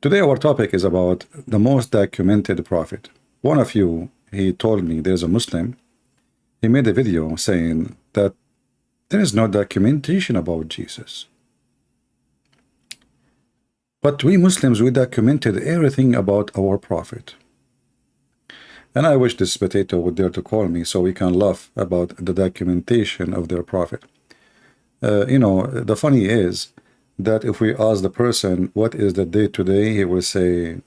Today our topic is about the most documented prophet. One of you, he told me there's a Muslim, he made a video saying that there is no documentation about Jesus. But we Muslims, we documented everything about our prophet. And I wish this potato would dare to call me so we can laugh about the documentation of their prophet. You know, the funny is that if we ask the person what is the date today, he will say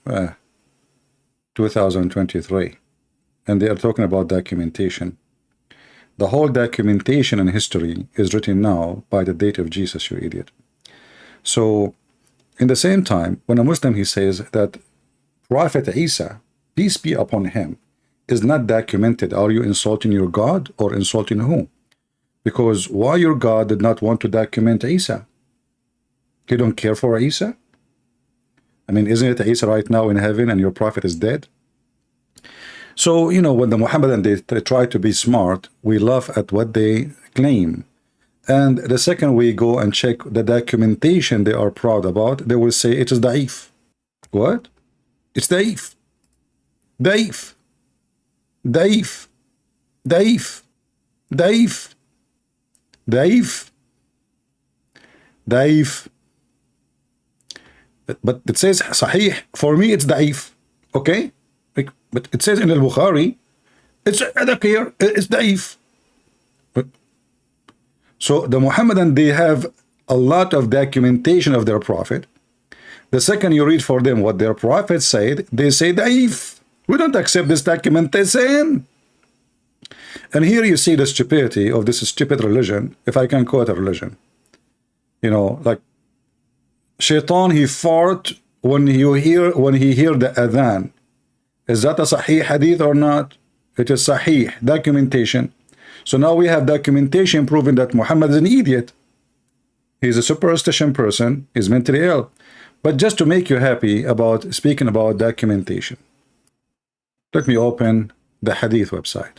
2023, and they are talking about documentation. The whole documentation in history is written now by the date of Jesus, you idiot. So in the same time, when a Muslim he says that Prophet Isa, peace be upon him, is not documented, are you insulting your God or insulting who? Because why your God did not want to document Isa? You don't care for Isa? I mean, isn't it Isa right now in heaven and your prophet is dead? So, you know, when the Muhammadan, they try to be smart, we laugh at what they claim. And the second we go and check the documentation they are proud about, they will say it is da'if. What? It's da'if. Da'if. Da'if. Da'if. Da'if. Da'if. Da'if. But it says Sahih. For me, it's Da'if. Okay? But it says in Al-Bukhari, it's Adakir, it's Da'if. So the Muhammadan, they have a lot of documentation of their prophet. The second you read for them what their prophet said, they say Da'if. We don't accept this documentation. And here you see the stupidity of this stupid religion, if I can call it a religion. You know, like Shaitan, he fart when he hear the adhan. Is that a Sahih hadith or not? It is Sahih, documentation. So now we have documentation proving that Muhammad is an idiot. He's a superstition person, he's mentally ill. But just to make you happy about speaking about documentation, let me open the hadith website.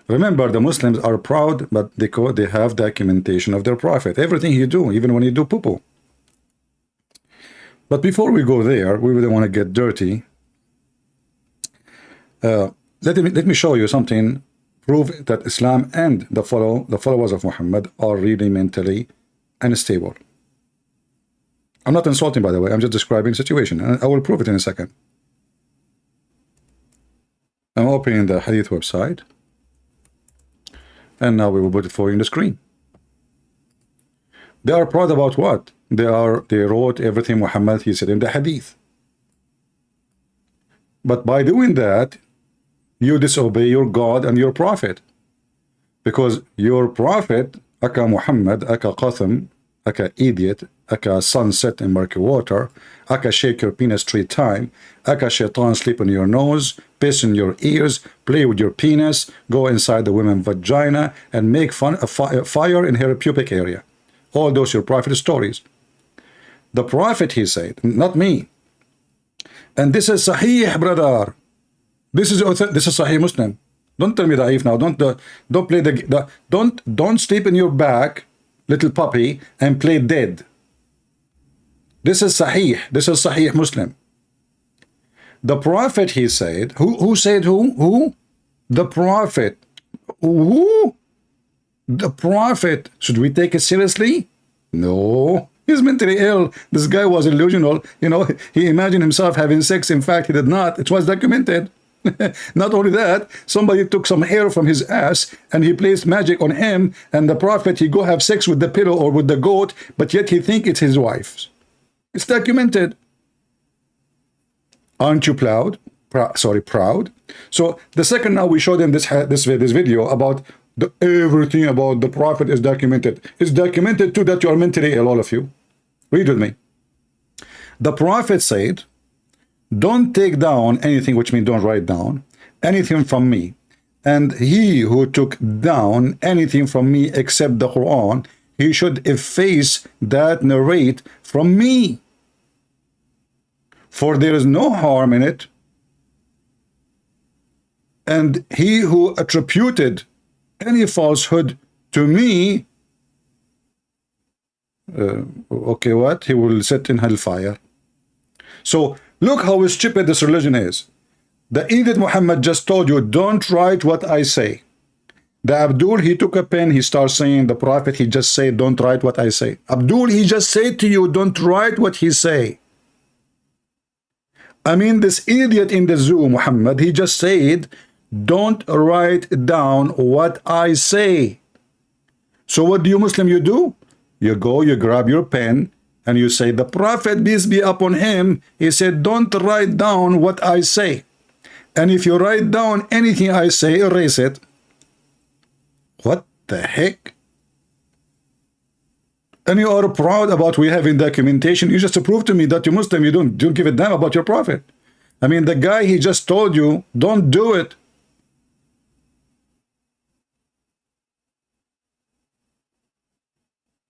Remember, the Muslims are proud, but they have documentation of their prophet. Everything you do, even when you do poo-poo. But before we go there, we really want to get dirty. Let me show you something. Prove that Islam and the followers of Muhammad are really mentally unstable. I'm not insulting, by the way. I'm just describing the situation, and I will prove it in a second. I'm opening the hadith website. And now we will put it for you on the screen. They are proud about what? They wrote everything Muhammad he said in the hadith. But by doing that, you disobey your God and your prophet. Because your prophet, aka Muhammad, aka Qatham, aka idiot, aka sunset in murky water, aka shake your penis 3 times, aka shaitan sleep on your nose, piss in your ears, play with your penis, go inside the woman's vagina, and make fire in her pubic area. All those your prophet stories. The prophet, he said, not me. And this is Sahih, brother. This is Sahih Muslim. Don't tell me Da'if now. Don't play don't sleep in your back, little puppy, and play dead. This is Sahih. This is Sahih Muslim. The prophet, he said, who said who? Who? The prophet. Who? The prophet. Should we take it seriously? No. He's mentally ill. This guy was illusional. You know, he imagined himself having sex. In fact, he did not. It was documented. Not only that, somebody took some hair from his ass and he placed magic on him, and the prophet, he go have sex with the pillow or with the goat, but yet he think it's his wife's. It's documented. Aren't you proud? Proud. So the second now we show them this video about everything about the prophet is documented. It's documented too that you are mentally ill, all of you. Read with me. The prophet said, don't take down anything, which means don't write down anything from me. And he who took down anything from me except the Quran, he should efface that narrate from me. For there is no harm in it. And he who attributed any falsehood to me, Okay, what? He will sit in hellfire. So look how stupid this religion is. The idiot Muhammad just told you, don't write what I say. The Abdul, he took a pen, he starts saying, the Prophet, he just said, don't write what I say. Abdul, he just said to you, don't write what he say. I mean, this idiot in the zoo, Muhammad, he just said, don't write down what I say. So what do you Muslim, you do? You go, you grab your pen, and you say, the Prophet, peace be upon him, he said, don't write down what I say. And if you write down anything I say, erase it. What the heck? And you are proud about we having documentation. You just prove to me that you're Muslim, you don't give a damn about your Prophet. I mean, the guy, he just told you, don't do it.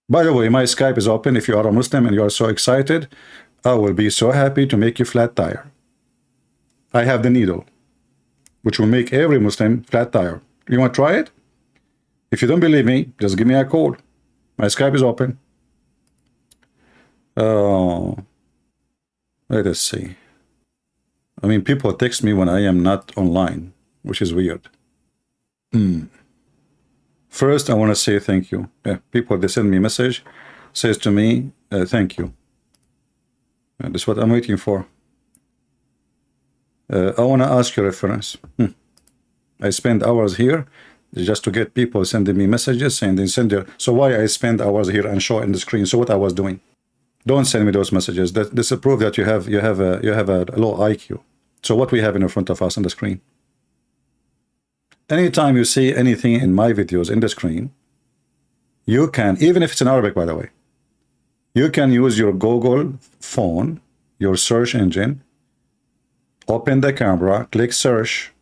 By the way, my Skype is open. If you are a Muslim and you are so excited, I will be so happy to make you flat tire. I have the needle, which will make every Muslim flat tire. You want to try it? If you don't believe me, just give me a call. My Skype is open. Let us see. I mean, people text me when I am not online, which is weird. First, I want to say thank you. People, they send me a message, says to me, thank you. That's what I'm waiting for. I want to ask you a reference. I spend hours here just to get people sending me messages saying they send their. So why I spend hours here and show in the screen? So what I was doing? Don't send me those messages. This is proof that you have a low IQ. So what we have in front of us on the screen? Anytime you see anything in my videos in the screen, you can, even if it's in Arabic, by the way, you can use your Google phone, your search engine, open the camera, click search,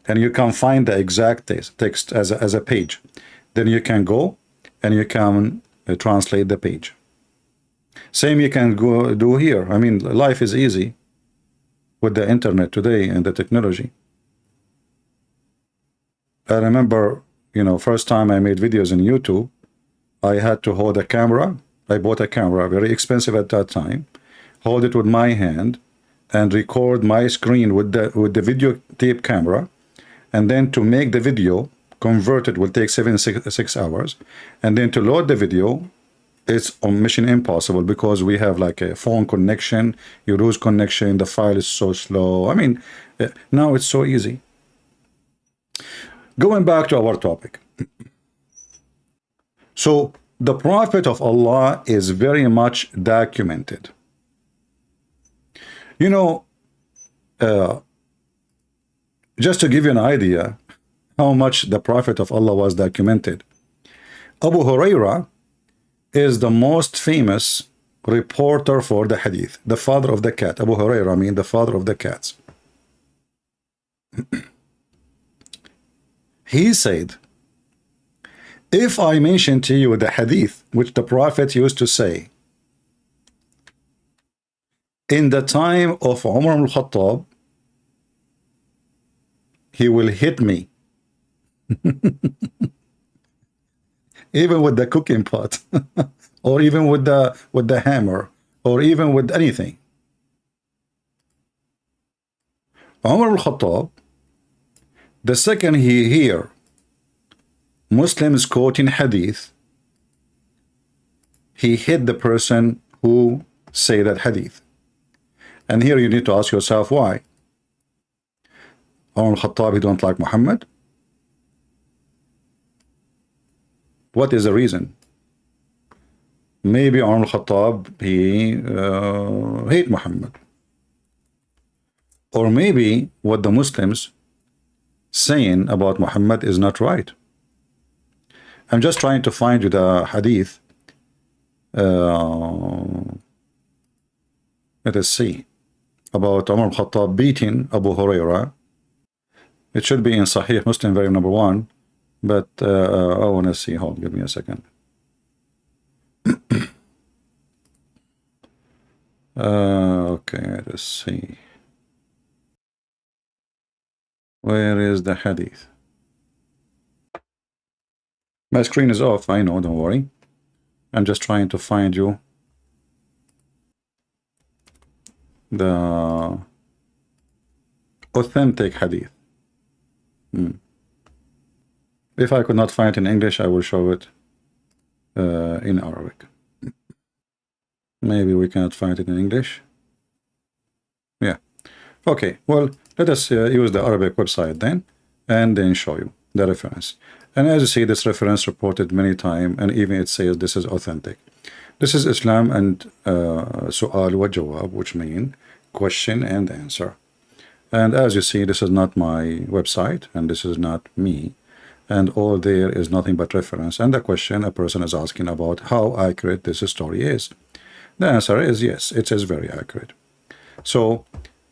and you can find the exact text as a page. Then you can go and you can translate the page. Same you can go do here. I mean, life is easy with the internet today and the technology. I remember, first time I made videos in YouTube, I had to hold a camera. I bought a camera, very expensive at that time, hold it with my hand and record my screen with the video tape camera. And then to make the video, convert it will take 6 hours. And then to load the video, it's on mission impossible because we have like a phone connection, you lose connection, the file is so slow. I mean, now it's so easy. Going back to our topic. So the Prophet of Allah is very much documented. Just to give you an idea how much the Prophet of Allah was documented, Abu Huraira is the most famous reporter for the hadith, the father of the cat. Abu Huraira, I mean the father of the cats. He said, if I mention to you the hadith which the Prophet used to say in the time of Umar al-Khattab, he will hit me even with the cooking pot or even with the hammer or even with anything. Umar al-Khattab, the second he hear Muslims quoting hadith, he hit the person who say that hadith. And here you need to ask yourself why. Umar al-Khattab, he don't like Muhammad? What is the reason? Maybe Umar al-Khattab, he hate Muhammad. Or maybe what the Muslims saying about Muhammad is not right. I'm just trying to find you the hadith. Let us see. About Umar al-Khattab beating Abu Huraira. It should be in Sahih Muslim, very number 1. But I want to see. Hold, give me a second. Okay, let's see. Where is the hadith? My screen is off, I know, don't worry. I'm just trying to find you the authentic hadith. If I could not find it in English, I will show it in Arabic. Maybe we cannot find it in English. Yeah. Okay, well, let us use the Arabic website then, and then show you the reference. And as you see, this reference reported many times, and even it says this is authentic. This is Islam and Su'al wa Jawab, which mean question and answer. And as you see, this is not my website, and this is not me. And all there is nothing but reference. And the question a person is asking about how accurate this story is. The answer is yes, it is very accurate. So,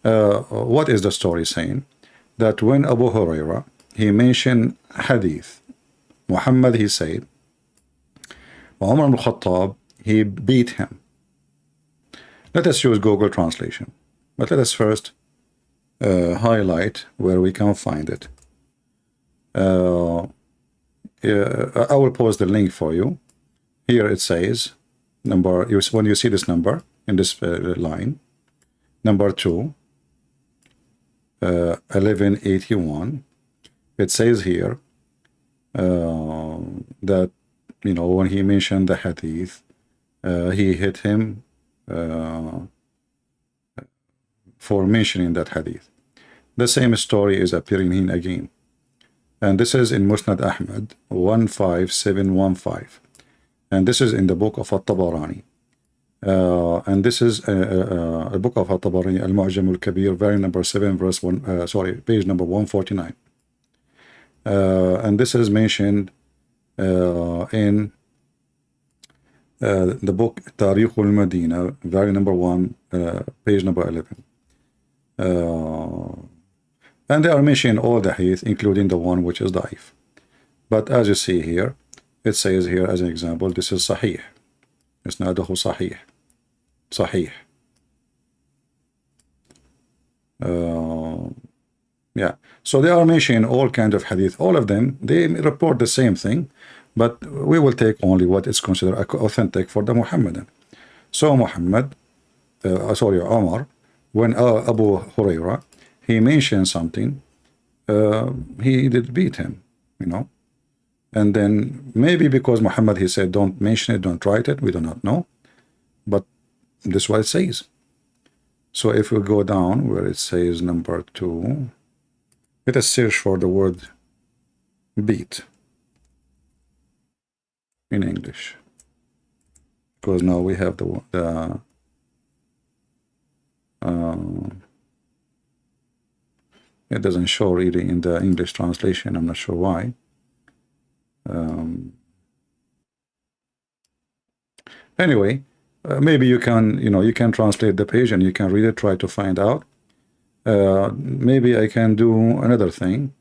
what is the story saying? That when Abu Huraira, he mentioned hadith, Muhammad, he said, Umar ibn Khattab, he beat him. Let us use Google translation. But let us first highlight where we can find it. I will post the link for you. Here it says, when you see this number in this line, number 2, 1181, it says here that, you know, when he mentioned the hadith, he hit him for mentioning that hadith. The same story is appearing here again. And this is in Musnad Ahmad 15715. And this is in the book of At-Tabarani. And this is a book of At-Tabarani, Al-Mu'jam al-Kabir, volume number 7, verse 1, page number 149. And this is mentioned in the book Tariq al-Madina, volume number 1, page number 11. And they are mentioning all the hadith, including the one which is daif. But as you see here, it says here as an example, this is sahih. Isnaduhu sahih. Sahih. Yeah. So they are mentioning all kinds of hadith. All of them, they report the same thing, but we will take only what is considered authentic for the Muhammadan. So Muhammad, Omar, when Abu Huraira, he mentioned something, he did beat him, you know. And then maybe because Muhammad, he said, don't mention it, don't write it, we do not know. But this is what it says. So if we go down where it says number 2, let us search for the word beat in English. Because now we have it doesn't show really in the English translation. I'm not sure why. Anyway, maybe you can, you can translate the page and you can read it, try to find out. Maybe I can do another thing.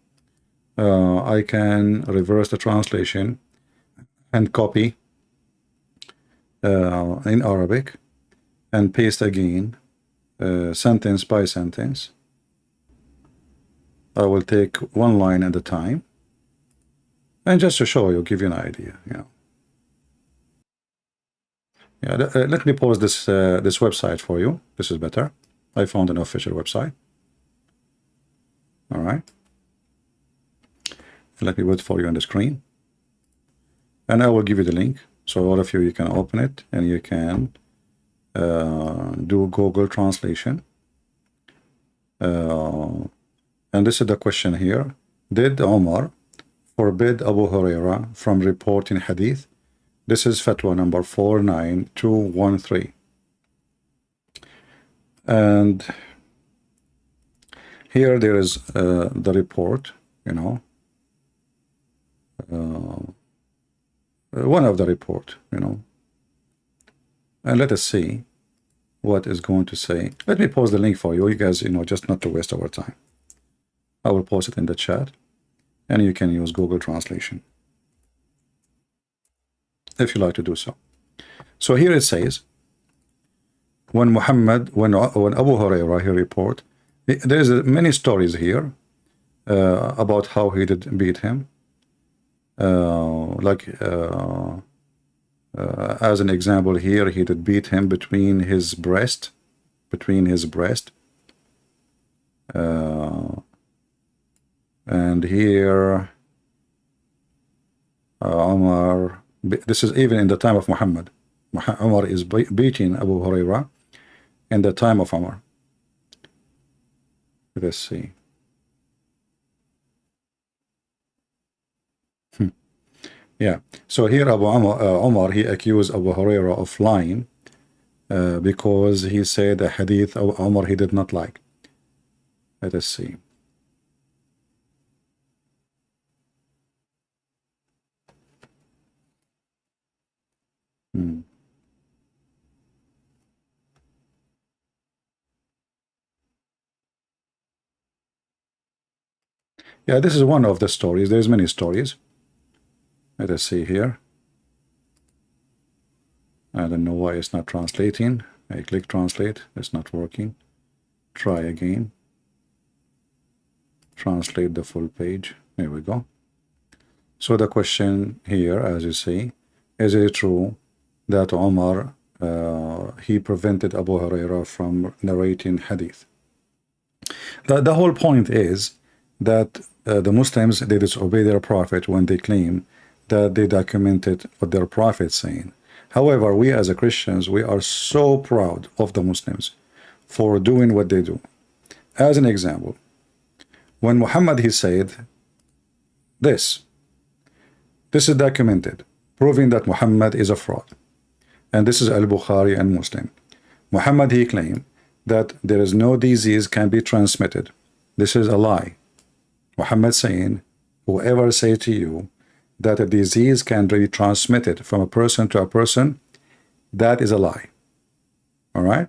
I can reverse the translation and copy in Arabic and paste again, sentence by sentence. I will take one line at a time, and just to show you, give you an idea. Yeah, let me pause this this website for you. This is better. I found an official website. All right. Let me put it for you on the screen, and I will give you the link, so all of you can open it and you can do Google translation. And this is the question here. Did Omar forbid Abu Huraira from reporting hadith? This is fatwa number 49213. And here there is the report, one of the report, and let us see what is going to say. Let me post the link for you, guys, just not to waste our time. I will post it in the chat, and you can use Google translation if you like to do so. So here it says, when Abu Huraira, he report, there's many stories here about how he did beat him. As an example here, he did beat him between his breast, and here Umar, this is even in the time of Muhammad. Umar is beating Abu Huraira in the time of Umar. Let's see. Yeah, so here Umar, he accused Abu Huraira of lying because he said a hadith of Umar he did not like. Let us see. Yeah, this is one of the stories. There's many stories. Let us see here. I don't know why it's not translating. I click translate. It's not working. Try again. Translate the full page. There we go. So the question here, as you see, is it true that Omar, he prevented Abu Huraira from narrating hadith? The whole point is that the Muslims, they disobey their prophet when they claim that they documented what their prophet is saying. However, we as Christians, we are so proud of the Muslims for doing what they do. As an example, when Muhammad, he said this is documented, proving that Muhammad is a fraud. And this is Al-Bukhari and Muslim. Muhammad, he claimed that there is no disease can be transmitted. This is a lie. Muhammad saying, whoever say to you that a disease can be transmitted from a person to a person, that is a lie. All right?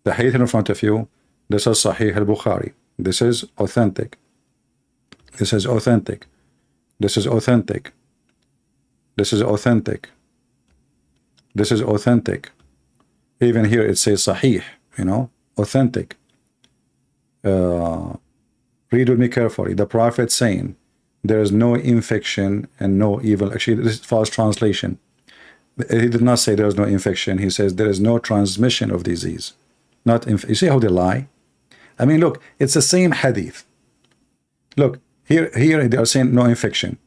The hadith in front of you, this is Sahih al-Bukhari. This is authentic. This is authentic. This is authentic. This is authentic. This is authentic. Even here it says Sahih, you know, authentic. Read with me carefully. The Prophet saying, there is no infection and no evil. Actually, this is false translation. He did not say there is no infection. He says there is no transmission of disease. Not you see how they lie? I mean, look, it's the same hadith. Look, here they are saying no infection.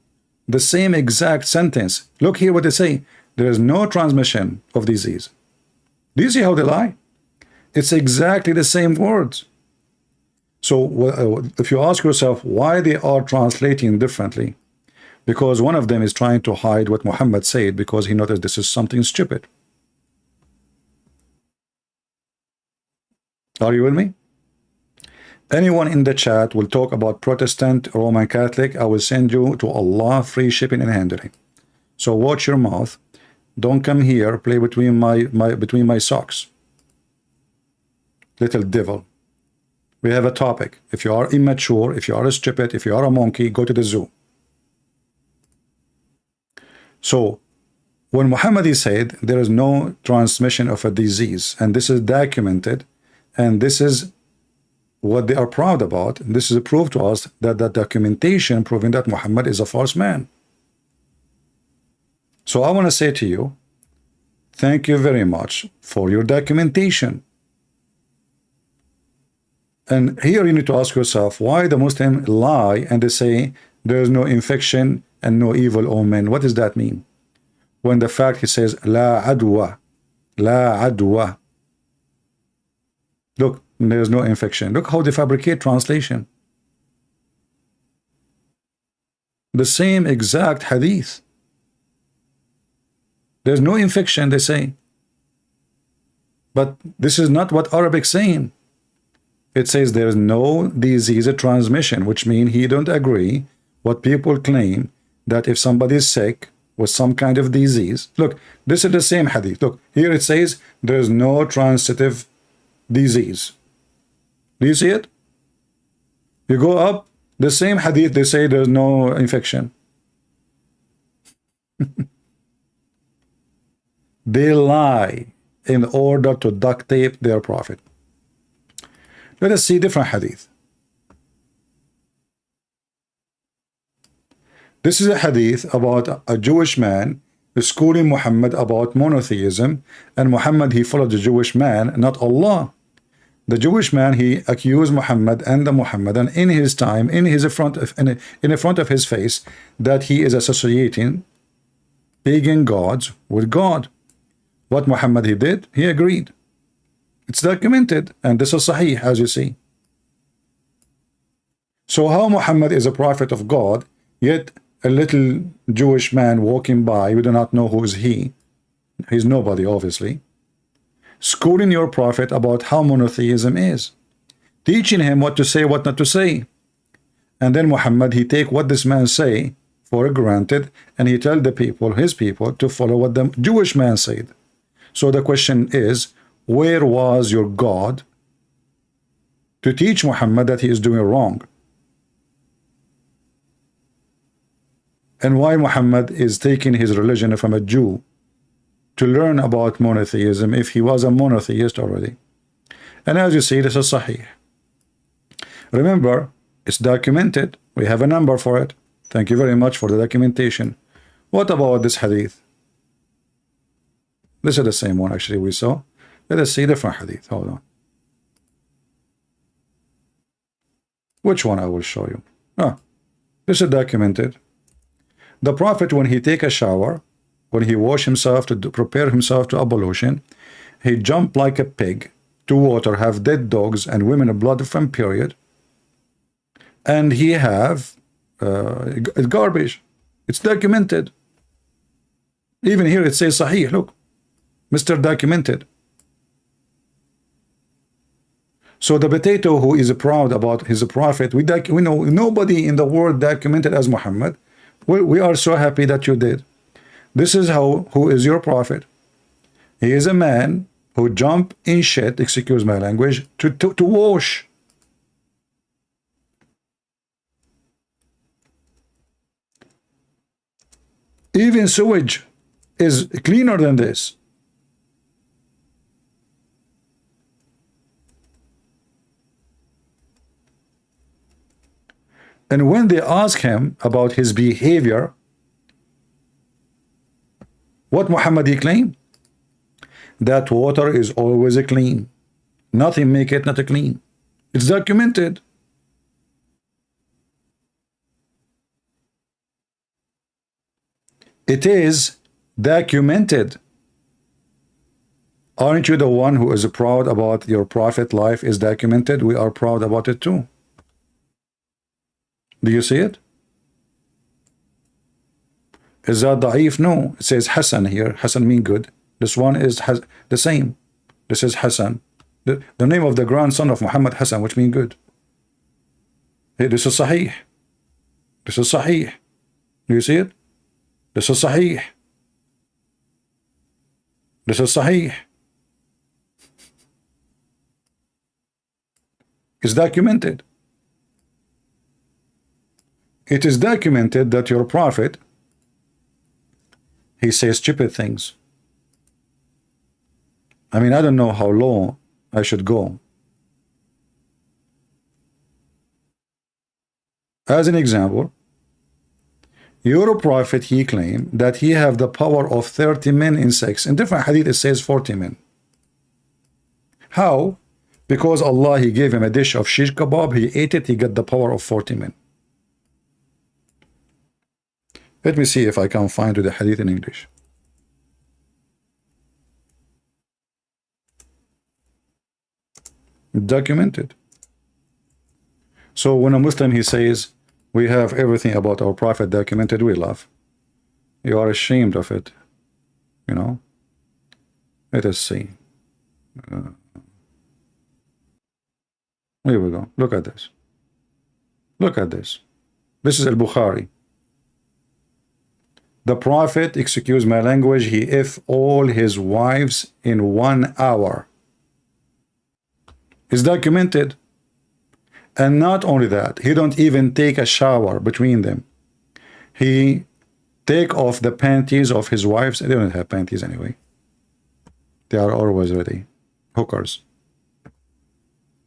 The same exact sentence. Look here what they say. There is no transmission of disease. Do you see how they lie? It's exactly the same words. So if you ask yourself why they are translating differently, because one of them is trying to hide what Muhammad said because he noticed this is something stupid. Are you with me? Anyone in the chat will talk about Protestant, Roman Catholic, I will send you to Allah free shipping and handling. So watch your mouth. Don't come here, play between my socks. Little devil. We have a topic. If you are immature, if you are stupid, if you are a monkey, go to the zoo. So when Muhammad said there is no transmission of a disease, and this is documented, and this is what they are proud about, this is a proof to us that the documentation proving that Muhammad is a false man. So I want to say to you, thank you very much for your documentation. And here you need to ask yourself why the Muslim lie and they say there is no infection and no evil omen. What does that mean? When the fact he says la adwa, la adwa. Look, there is no infection. Look how they fabricate translation. The same exact hadith. There's no infection, they say. But this is not what Arabic is saying. It says there is no disease transmission, which means he don't agree what people claim that if somebody is sick with some kind of disease. Look, this is the same hadith. Look, here it says there is no transitive disease. Do you see it? You go up, the same hadith, they say there's no infection. They lie in order to duct tape their prophet. Let us see different hadith. This is a hadith about a Jewish man schooling Muhammad about monotheism, and Muhammad, he followed the Jewish man, not Allah. The Jewish man, he accused Muhammad and the Muhammadan in his time, in the front of his face, that he is associating pagan gods with God. What Muhammad he did, he agreed. It's documented, and this is Sahih, as you see. So how Muhammad is a prophet of God, yet a little Jewish man walking by, we do not know who is he. He's nobody, obviously. Schooling your prophet about how monotheism is, teaching him what to say, what not to say. And then Muhammad, he take what this man say for granted, and he tell the people, his people, to follow what the Jewish man said. So the question is, where was your God to teach Muhammad that he is doing wrong? And why Muhammad is taking his religion from a Jew to learn about monotheism if he was a monotheist already? And as you see, this is Sahih. Remember, it's documented. We have a number for it. Thank you very much for the documentation. What about this hadith? This is the same one actually we saw. Let us see different hadith. Hold on. Which one I will show you? This is documented. The Prophet, when he take a shower, when he wash himself to prepare himself to ablution, he jump like a pig to water, have dead dogs and women blood from period, and he have garbage. It's documented. Even here it says Sahih. Look, Mr. Documented. So the potato who is proud about his prophet, we know nobody in the world documented as Muhammad. We are so happy that you did. This is who is your prophet. He is a man who jump in shit, excuse my language, to wash. Even sewage is cleaner than this. And when they ask him about his behavior, what Muhammad he claimed? That water is always clean. Nothing make it not clean. It's documented. It is documented. Aren't you the one who is proud about your prophet life is documented? We are proud about it too. Do you see it? Is that da'if? No. It says Hassan here. Hassan mean good. This one is the same. This is Hassan. The name of the grandson of Muhammad, Hassan, which mean good. Hey, this is Sahih. This is Sahih. Do you see it? This is Sahih. This is Sahih. It's documented. It is documented that your prophet, he says stupid things. I mean, I don't know how low I should go. As an example, your prophet, he claimed that he have the power of 30 men in sex. In different hadith, it says 40 men. How? Because Allah, he gave him a dish of shish kebab, he ate it, he got the power of 40 men. Let me see if I can find the hadith in English. Documented. So when a Muslim, he says, we have everything about our prophet documented, we laugh. You are ashamed of it. You know? Let us see. Here we go. Look at this. Look at this. This is Al-Bukhari. The prophet, excuse my language, he if all his wives in 1 hour. It's documented. And not only that, he don't even take a shower between them. He take off the panties of his wives. They don't have panties anyway. They are always ready. Hookers.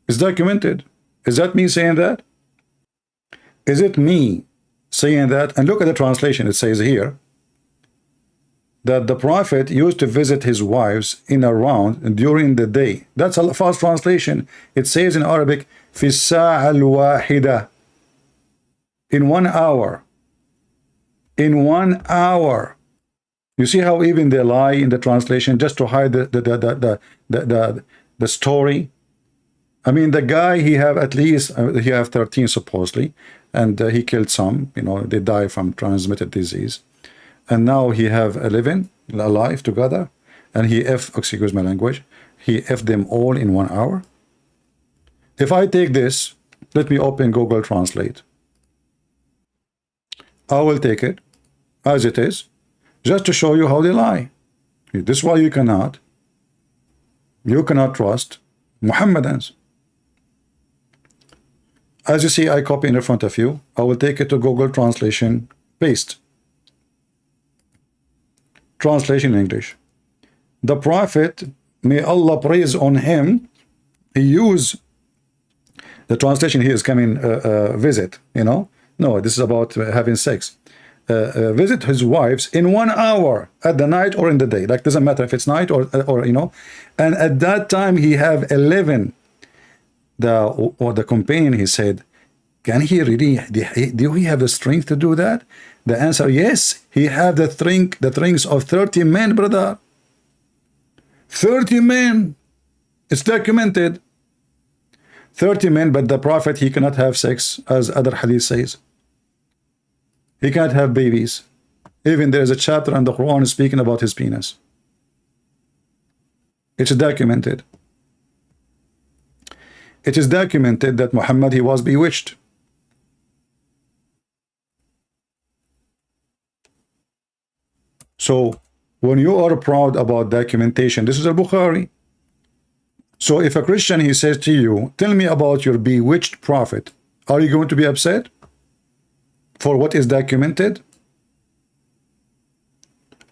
It's documented. Is that me saying that? Is it me saying that? And look at the translation. It says here, that the Prophet used to visit his wives in a round during the day. That's a fast translation. It says in Arabic, في الساعة الواحدة, in 1 hour. In 1 hour. You see how even they lie in the translation just to hide the story. I mean, the guy, he have at least he have 13 supposedly, and he killed some. You know, they die from transmitted disease, and now he have 11 alive together, and he excuse my language, he them all in 1 hour. If I take this, let me open Google Translate. I will take it as it is, just to show you how they lie. This is why you cannot trust Muhammadans. As you see, I copy in front of you. I will take it to Google Translation, paste. Translation in English. The Prophet, may Allah praise on him, he used, the translation here is coming, visit, you know. No, this is about having sex. Visit his wives in 1 hour, at the night or in the day. Like, doesn't matter if it's night or you know. And at that time, he have 11. The companion, he said, can he really, do he have the strength to do that? The answer, yes, he have the strength of 30 men, brother. 30 men. It's documented. 30 men, but the Prophet, he cannot have sex, as other hadith says. He can't have babies. Even there is a chapter in the Quran speaking about his penis. It's documented. It is documented that Muhammad, he was bewitched. So when you are proud about documentation, this is al-Bukhari. So if a Christian, he says to you, tell me about your bewitched prophet, are you going to be upset for what is documented?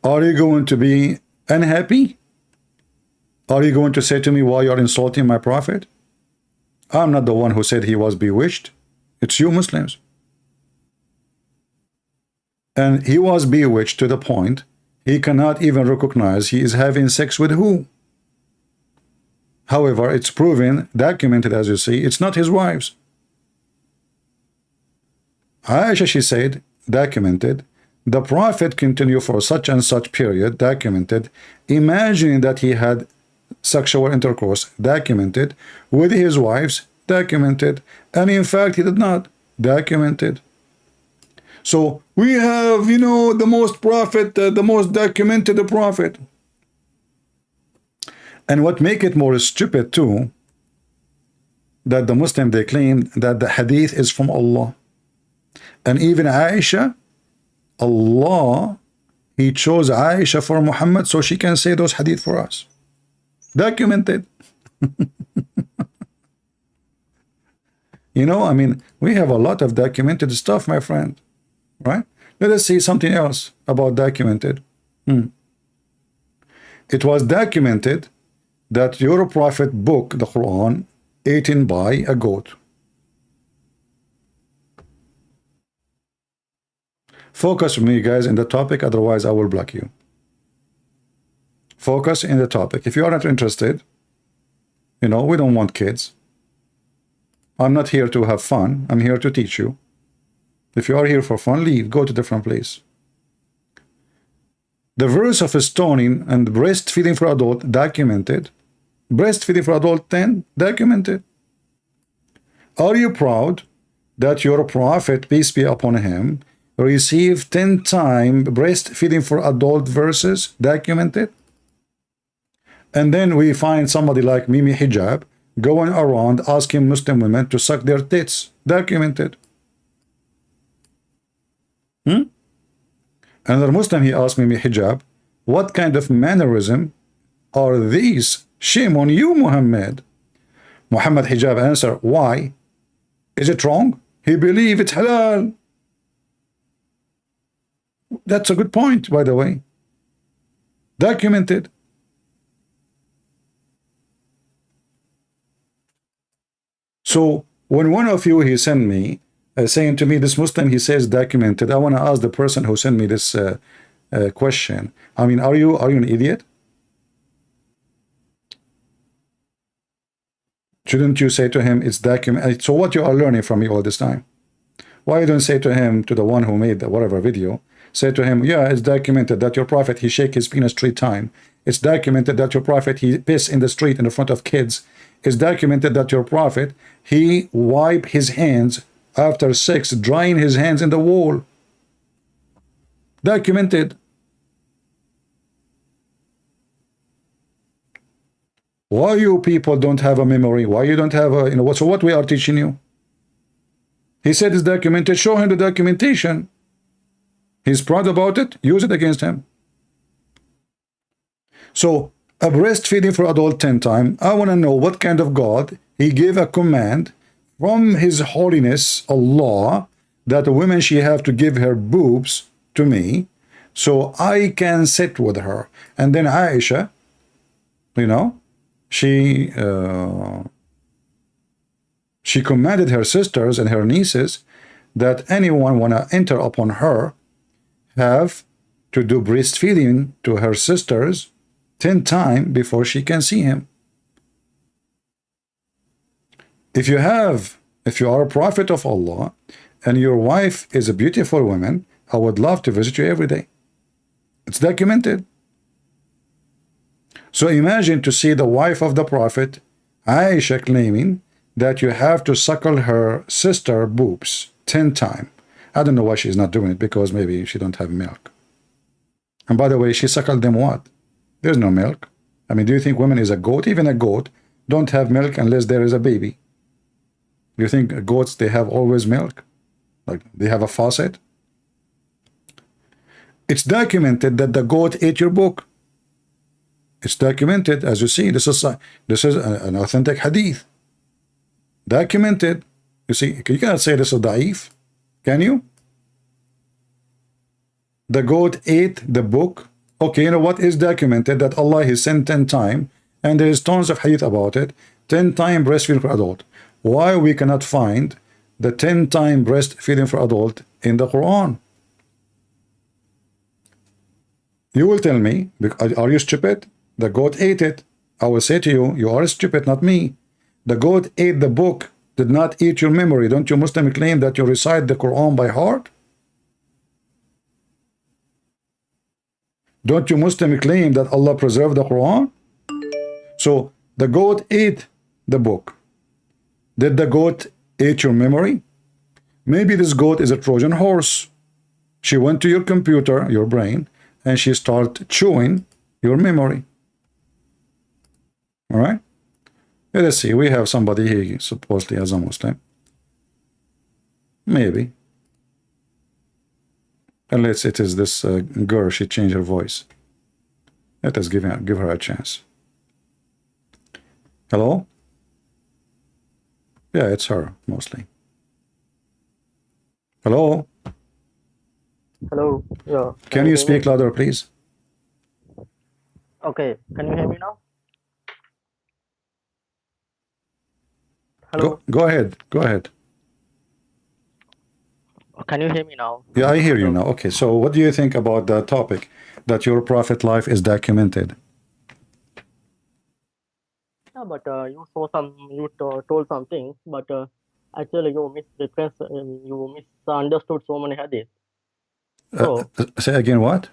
Are you going to be unhappy? Are you going to say to me, why you're insulting my prophet? I'm not the one who said he was bewitched. It's you Muslims. And he was bewitched to the point he cannot even recognize he is having sex with who. However, it's proven, documented, as you see, it's not his wives. Aisha, she said, documented, the Prophet continued for such and such period, documented, imagining that he had sexual intercourse, documented, with his wives, documented, and in fact he did not, documented. So we have, you know, the most prophet, the most documented prophet. And what make it more stupid too, that the Muslim, they claim that the hadith is from Allah. And even Aisha, Allah, he chose Aisha for Muhammad so she can say those hadith for us. Documented. You know, I mean, we have a lot of documented stuff, my friend. Right? Let us see something else about documented. It was documented that your prophet book, the Quran, eaten by a goat. Focus with me, guys, in the topic, otherwise I will block you. Focus in the topic. If you are not interested, you know, we don't want kids. I'm not here to have fun. I'm here to teach you. If you are here for fun, leave. Go to a different place. The verse of stoning and breastfeeding for adult, documented. Breastfeeding for adult, 10, documented. Are you proud that your prophet, peace be upon him, received 10 times breastfeeding for adult verses, documented? And then we find somebody like Mimi Hijab going around asking Muslim women to suck their tits, documented. Another Muslim, he asked Mimi Hijab, what kind of mannerism are these? Shame on you, Muhammad. Muhammad Hijab answered, why? Is it wrong? He believes it's halal. That's a good point, by the way. Documented. So when one of you, he sent me saying to me, this Muslim, he says documented, I want to ask the person who sent me this question. I mean, are you an idiot? Shouldn't you say to him, it's documented? So what you are learning from me all this time? Why you don't say to him, to the one who made the whatever video, say to him, yeah, it's documented that your prophet, he shake his penis 3 times. It's documented that your prophet, he piss in the street in the front of kids. It's documented that your prophet, he wipe his hands after sex, drying his hands in the wall. Documented. Why you people don't have a memory? Why you don't have a, so what we are teaching you? He said it's documented. Show him the documentation. He's proud about it. Use it against him. So, a breastfeeding for adult 10 times. I want to know what kind of God. He gave a command from His Holiness, Allah, that a woman, she have to give her boobs to me so I can sit with her. And then Aisha, she commanded her sisters and her nieces that anyone want to enter upon her have to do breastfeeding to her sisters 10 times before she can see him. If you are a prophet of Allah and your wife is a beautiful woman, I would love to visit you every day. It's documented. So imagine to see the wife of the prophet, Aisha, claiming that you have to suckle her sister boobs 10 times. I don't know why she's not doing it, because maybe she don't have milk. And by the way, she suckled them what? There's no milk. I mean, do you think women is a goat? Even a goat don't have milk unless there is a baby. Do you think goats, they have always milk? Like they have a faucet? It's documented that the goat ate your book. It's documented, as you see. This is an authentic hadith. Documented. You see, you cannot say this is da'if. Can you? The goat ate the book. Okay, you know what is documented? That Allah has sent 10 times, and there is tons of hadith about it. 10 times breastfeeding for adult. Why we cannot find the 10 times breastfeeding for adult in the Quran? You will tell me, are you stupid? The goat ate it. I will say to you, you are stupid, not me. The goat ate the book, did not eat your memory. Don't you Muslim claim that you recite the Quran by heart? Don't you Muslim claim that Allah preserved the Quran? So the goat ate the book. Did the goat eat your memory? Maybe this goat is a Trojan horse. She went to your computer, your brain, and she started chewing your memory. All right? Let's see. We have somebody here supposedly as a Muslim. Maybe. Unless it is this girl, she changed her voice. Let us give her a chance. Hello? Yeah, it's her, mostly. Hello? Hello. Yeah. Can you speak louder, please? Okay. Can you hear me now? Hello. Go ahead. Go ahead. Can you hear me now? Yeah, I hear you now. Okay, so what do you think about the topic that your prophet life is documented? Yeah, but you told something, but actually you misunderstood so many hadiths. So say again what?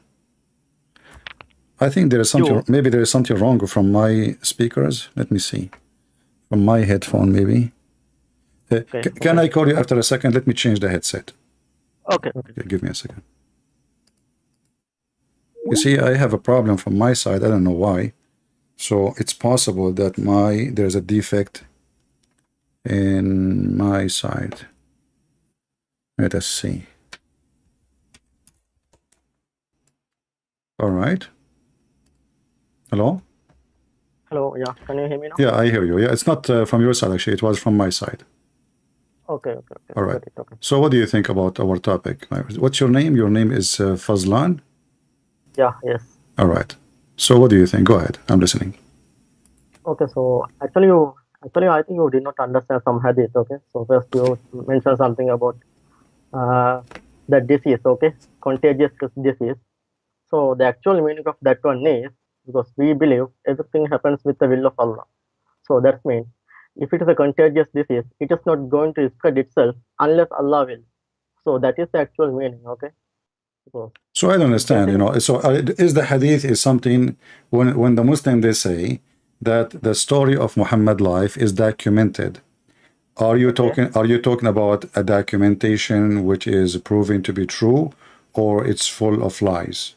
I think there is something. Maybe there is something wrong from my speakers. Let me see. From my headphone, maybe. Okay, can I call you after a second? Let me change the headset. Okay. Give me a second. You see, I have a problem from my side. I don't know why. So it's possible that there's a defect in my side. Let us see. All right. Hello? Hello, yeah. Can you hear me now? Yeah, I hear you. Yeah, it's not from your side, actually. It was from my side. Okay. All right. Okay. So what do you think about our topic? What's your name? Your name is Fazlan? Yeah, yes. All right. So what do you think? Go ahead. I'm listening. Okay, so actually I think you did not understand some hadith, okay? So first you mentioned something about the disease, okay? Contagious disease. So the actual meaning of that one is, because we believe everything happens with the will of Allah. So that means if it is a contagious disease, it is not going to spread itself unless Allah will. So that is the actual meaning, okay? So So I don't understand, you know. So is the hadith is something when the Muslim they say that the story of Muhammad life is documented. Are you talking about a documentation which is proven to be true, or it's full of lies?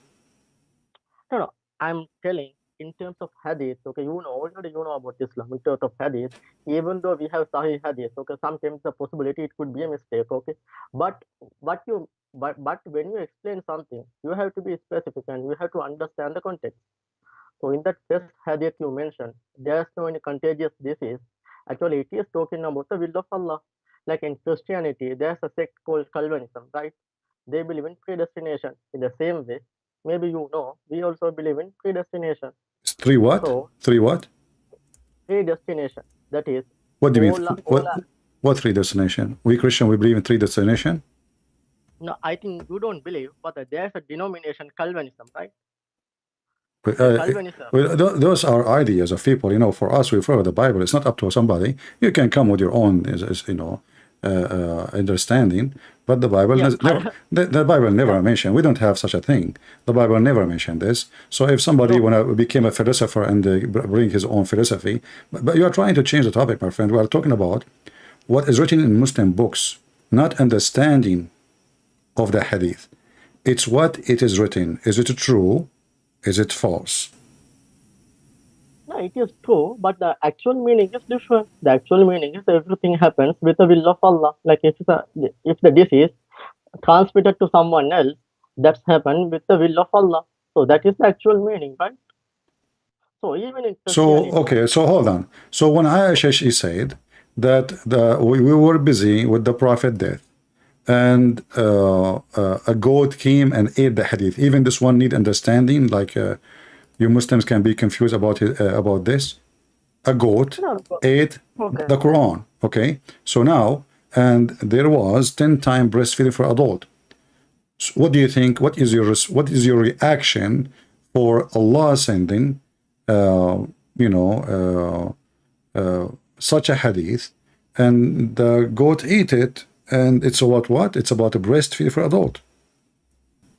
no, I'm telling in terms of hadith, okay, already you know about Islam in terms of hadith, even though we have Sahih hadith, okay, sometimes the possibility it could be a mistake, okay, but but when you explain something, you have to be specific and you have to understand the context. So in that first hadith you mentioned, there's no any contagious disease. Actually, it is talking about the will of Allah. Like in Christianity, there's a sect called Calvinism, right? They believe in predestination. In the same way, maybe we also believe in predestination. It's three what? So Three what? predestination, that is What do you all, mean? all What three destination? We Christian, we believe in three destination. no, I think you don't believe, but there's a denomination Calvinism, right? Calvinism. Those are ideas of people, you know. For us, we follow the Bible. It's not up to somebody. You can come with your own, you know, understanding. But the Bible never, the Bible never mentioned. We don't have such a thing. The Bible never mentioned this. So if somebody wanna became a philosopher and bring his own philosophy, but you are trying to change the topic, my friend. We are talking about what is written in Muslim books, not understanding of the hadith. It's what it is written. Is it true? Is it false? No, it is true, but the actual meaning is different. The actual meaning is everything happens with the will of Allah. Like if the disease transmitted to someone else, that's happened with the will of Allah. So that is the actual meaning, right? So even in Christianity, okay, so hold on. So when Aisha, she said that we were busy with the Prophet death, and a goat came and ate the hadith. Even this one need understanding, like you Muslims can be confused about this. A goat ate the Quran. Okay, so now, and there was 10 times breastfeeding for adult. So what do you think? What is your reaction for Allah sending such a hadith, and the goat ate it, and it's about what? It's about a breastfeed for adult.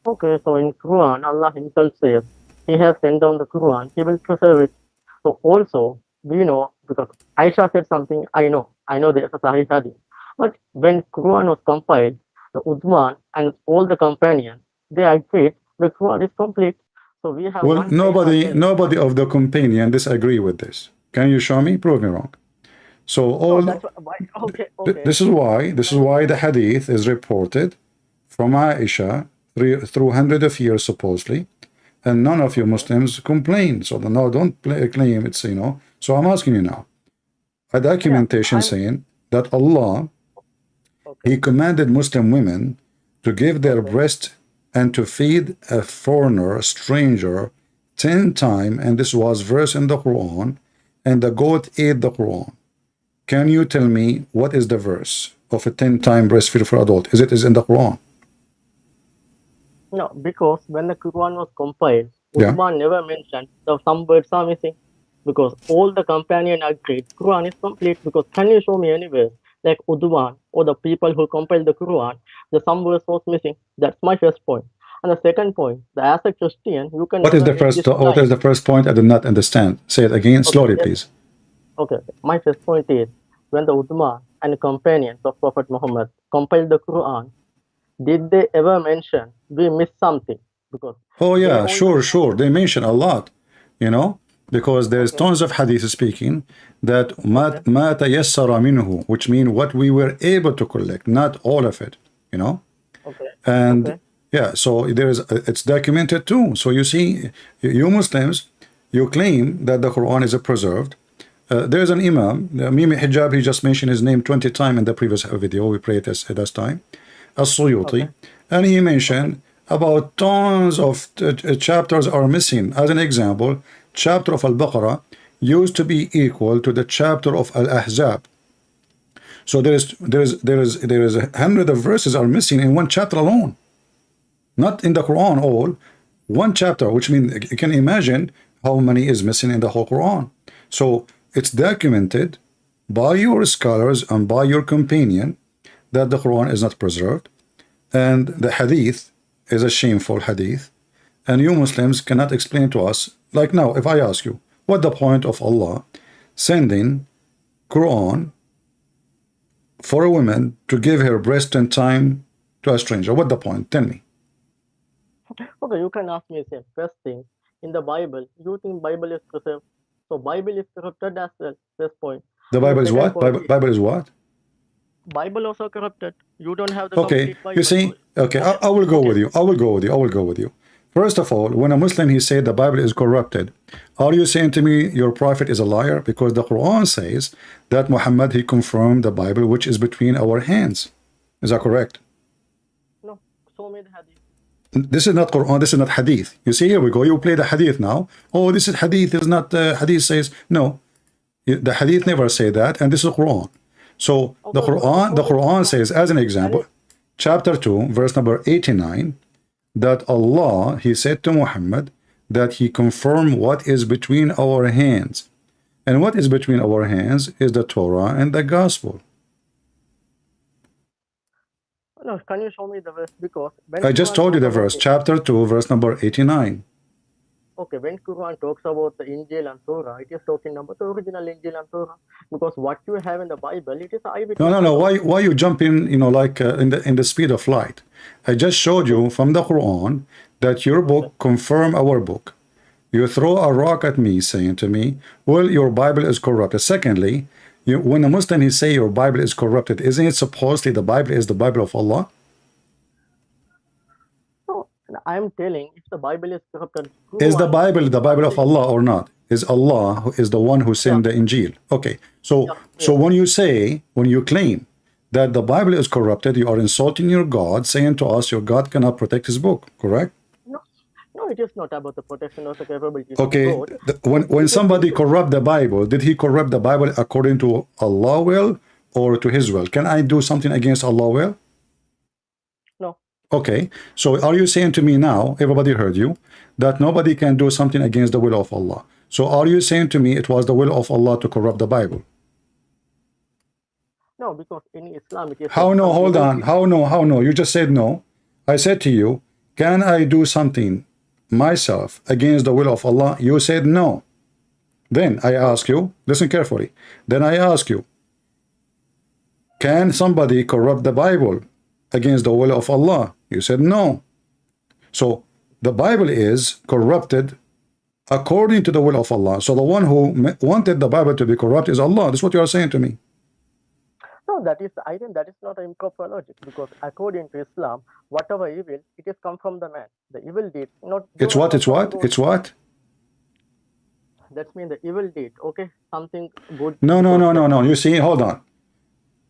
Okay, so in Quran, Allah Himself says He has sent down the Quran, He will preserve it. So also, we know, because Aisha said something, I know there's a Sahih hadith. But when Quran was compiled, the Uthman and all the companions, they agreed the Quran is complete. So we have nobody of the companion disagree with this. Can you show me? Prove me wrong. So this is why the hadith is reported from Aisha through hundreds of years supposedly, and none of you Muslims complain. So no, don't claim it's, you know. So I'm asking you now, a documentation saying that Allah, He commanded Muslim women to give their breast and to feed a foreigner, a stranger, 10 times, and this was verse in the Quran, and the goat ate the Quran. Can you tell me what is the verse of a 10-time breastfeed for adult? Is in the Quran? No, because when the Quran was compiled, Uthman never mentioned that some words are missing, because all the companion agreed Quran is complete. Because can you show me anywhere like Uthman or the people who compiled the Quran, the some words was missing? That's my first point. And the second point, as a Christian, you can. What is the first point? I did not understand. Say it again, slowly, please. Okay. My first point is, when the Uthman and the companions of Prophet Muhammad compiled the Quran, did they ever mention we missed something? Because sure. They mention a lot, you know, because there's tons of hadith speaking that ma tayassara minhu, which means what we were able to collect, not all of it, you know. And so it's documented too. So you see, you Muslims, you claim that the Quran is preserved. There's an Imam, Mimi Hijab, he just mentioned his name 20 times in the previous video. We prayed this time. As-Suyuti, and he mentioned about tons of chapters are missing. As an example, chapter of Al-Baqarah used to be equal to the chapter of Al-Ahzab. So there is 100 of verses are missing in one chapter alone, not in the Quran all. one chapter, which means you can imagine how many is missing in the whole Quran. So it's documented by your scholars and by your companion that the Quran is not preserved, and the hadith is a shameful hadith, and you Muslims cannot explain to us. Like now, if I ask you, what the point of Allah sending Quran for a woman to give her breast and time to a stranger? What the point? Tell me. Okay, you can ask me the first thing. In the Bible, you think Bible is preserved. So Bible is corrupted as well. This point. The Bible is what? Bible is what? Bible also corrupted. You don't have the Okay, complete Bible. you see, okay, I will go with you. I will go with you. First of all, when a Muslim he said the Bible is corrupted, are you saying to me your prophet is a liar? Because the Quran says that Muhammad he confirmed the Bible which is between our hands. Is that correct? No, so many hadith. This is not Quran, this is not hadith. You see, here we go, you play the hadith now. Oh, this is hadith, is not hadith says. No, the hadith never say that, and this is Quran. So the Quran says, as an example, chapter 2, verse number 89, that Allah, he said to Muhammad, that he confirmed what is between our hands. And what is between our hands is the Torah and the Gospel. No, can you show me the verse? Because when I just told you the verse, chapter 2, verse number 89. Okay, when Quran talks about the Injil and Torah, it is talking about the original Injil and Torah. Because what you have in the Bible, it is eyewitness. No. Why you jump in? You know, like in the speed of light. I just showed you from the Quran that your book confirm our book. You throw a rock at me, saying to me, "Well, your Bible is corrupted." Secondly, when a Muslim he say your Bible is corrupted, isn't it supposedly the Bible is the Bible of Allah? I am telling, if the Bible is corrupted, is the Bible of Allah or not? Is Allah who is the one who sent the Injil? Okay, so when you claim that the Bible is corrupted, you are insulting your God, saying to us your God cannot protect his book, correct? No, it is not about the protection or the capability. Okay, when somebody corrupt the Bible, did he corrupt the Bible according to Allah will or to his will? Can I do something against Allah will? Okay, so are you saying to me now, everybody heard you, that nobody can do something against the will of Allah? So are you saying to me it was the will of Allah to corrupt the Bible? No, because in Islam it is... How no? Hold on. How no? You just said no. I said to you, can I do something myself against the will of Allah? You said no. Then I ask you, listen carefully. Then I ask you, can somebody corrupt the Bible against the will of Allah? You said no. So the Bible is corrupted according to the will of Allah. So the one who wanted the Bible to be corrupt is Allah. That's what you are saying to me. No, I think that is not an improper logic, because according to Islam, whatever evil, it is come from the man. The evil deed, not... It's what? That means the evil deed, okay? Something good... No. You see, hold on.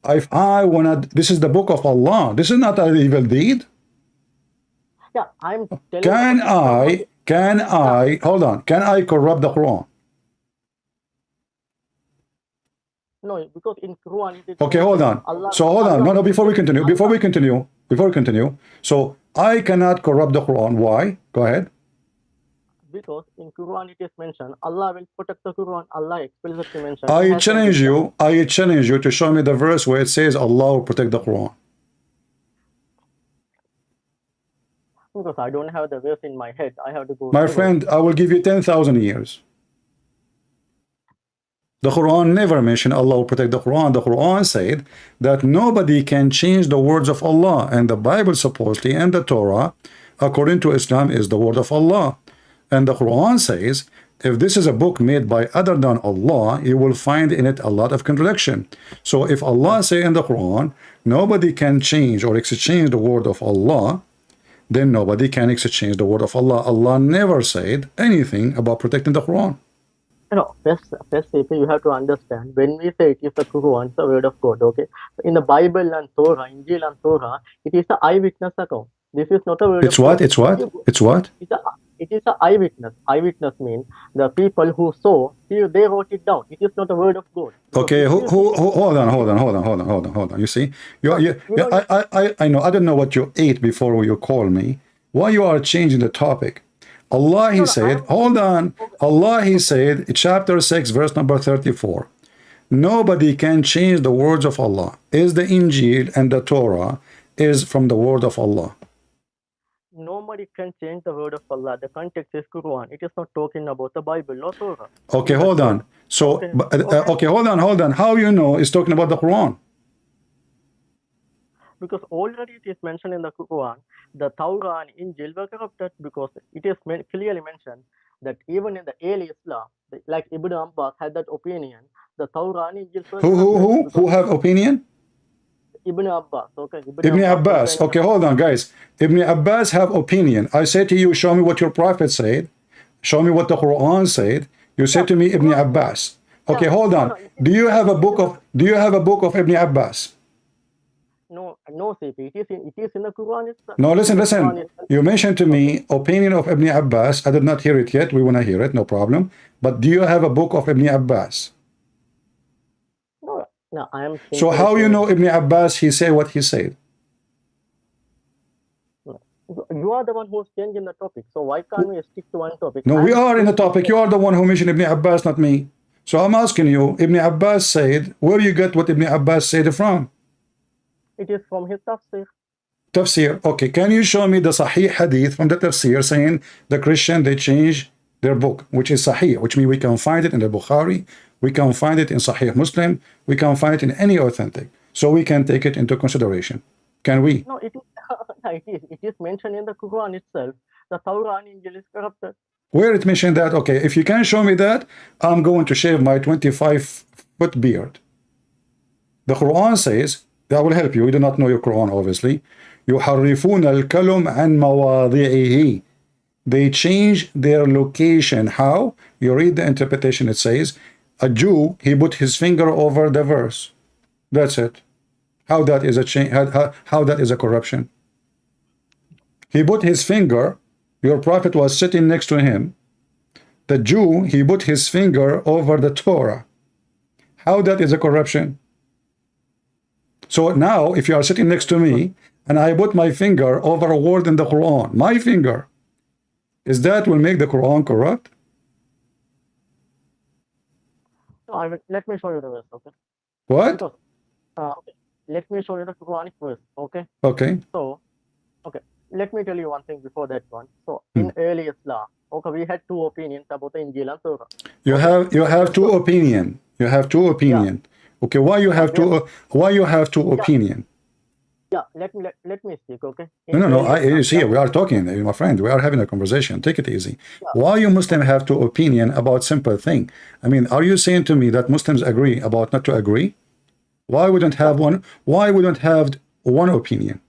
If I wanna... This is the book of Allah. This is not an evil deed. Yeah, I'm telling... Can I... Hold on. Can I corrupt the Quran? No, because in Quran... Okay, hold on. Hold on. No, before we continue. So, I cannot corrupt the Quran. Why? Go ahead. Because in Quran it is mentioned, Allah will protect the Quran. Allah explicitly mentioned... I challenge you to show me the verse where it says Allah will protect the Quran. Because I don't have the verse in my head. I have to go... My friend, I will give you 10,000 years. The Quran never mentioned Allah will protect the Quran. The Quran said that nobody can change the words of Allah. And the Bible supposedly and the Torah, according to Islam, is the word of Allah. And the Quran says, if this is a book made by other than Allah, you will find in it a lot of contradiction. So if Allah say in the Quran, nobody can change or exchange the word of Allah, then nobody can exchange the word of Allah. Allah never said anything about protecting the Quran. No, first, you have to understand, when we say it is the Quran, it's the word of God, okay? In the Bible and Torah, Injil and Torah, it is the eyewitness account. This is not a word of God. It's what? It is an eyewitness. Eyewitness means the people who saw, they wrote it down. It is not a word of God. Okay, hold on. You see, I know. I don't know what you ate before you call me. Why you are changing the topic? Allah, he No, said, hold on. Allah, he said, chapter 6, verse number 34. Nobody can change the words of Allah. Is the Injil and the Torah is from the word of Allah. Nobody can change the word of Allah. The context is Quran. It is not talking about the Bible, no Torah. Okay, hold on. So, okay, hold on. How you know it's talking about the Quran? Because already it is mentioned in the Quran, the Torah and Injil were corrupted, because it is clearly mentioned that even in the early Islam, like Ibn Abbas had that opinion, the Torah and Injil were corrupted. Who have opinion? Ibn Abbas, okay. Ibn Abbas. Okay, hold on, guys. Ibn Abbas have opinion. I say to you, show me what your prophet said. Show me what the Quran said. You say to me, Ibn Abbas. Okay, hold on. Do you have a book of Ibn Abbas? No, CP. It is in the Quran itself. No, listen. You mentioned to me opinion of Ibn Abbas. I did not hear it yet. We want to hear it, no problem. But do you have a book of Ibn Abbas? No, I am. So how you know Ibn Abbas, he said what he said? You are the one who's changing the topic. So why can't we stick to one topic? No, we are in the topic. You are the one who mentioned Ibn Abbas, not me. So I'm asking you, Ibn Abbas said, where you get what Ibn Abbas said from? It is from his tafsir. Tafsir. Okay, can you show me the Sahih Hadith from the tafsir saying the Christian, they change their book, which is Sahih, which means we can find it in the Bukhari, we can find it in Sahih Muslim, we can find it in any authentic. So we can take it into consideration. Can we? No, it is. It is mentioned in the Quran itself. The Torah and Injil is corrupted. Where it mentioned that? Okay, if you can show me that, I'm going to shave my 25-foot beard. The Quran says, that will help you. You do not know your Quran, obviously. يُحَرِّفُونَ الْكَلُمْ عَنْ مَوَاضِعِهِ. They change their location. How? You read the interpretation. It says, a Jew, he put his finger over the verse. That's it. How that is a change? How that is a corruption? He put his finger. Your prophet was sitting next to him. The Jew, he put his finger over the Torah. How that is a corruption? So now, if you are sitting next to me, and I put my finger over a word in the Quran, my finger, is that will make the Quran corrupt? No, let me show you the verse, okay? What? Because, okay. Let me show you the Quranic verse, okay? Okay. So, okay, let me tell you one thing before that one. So, in early Islam, okay, we had two opinions about the Injil and Torah. You have two opinion. You have two opinion. Yeah. Okay, why you have two opinion? Yeah, let me speak, okay? No. You see, we are talking, my friend. We are having a conversation. Take it easy. Yeah. Why you Muslim have two opinion about simple thing? I mean, are you saying to me that Muslims agree about not to agree? Why we don't have one? Why we don't have one opinion?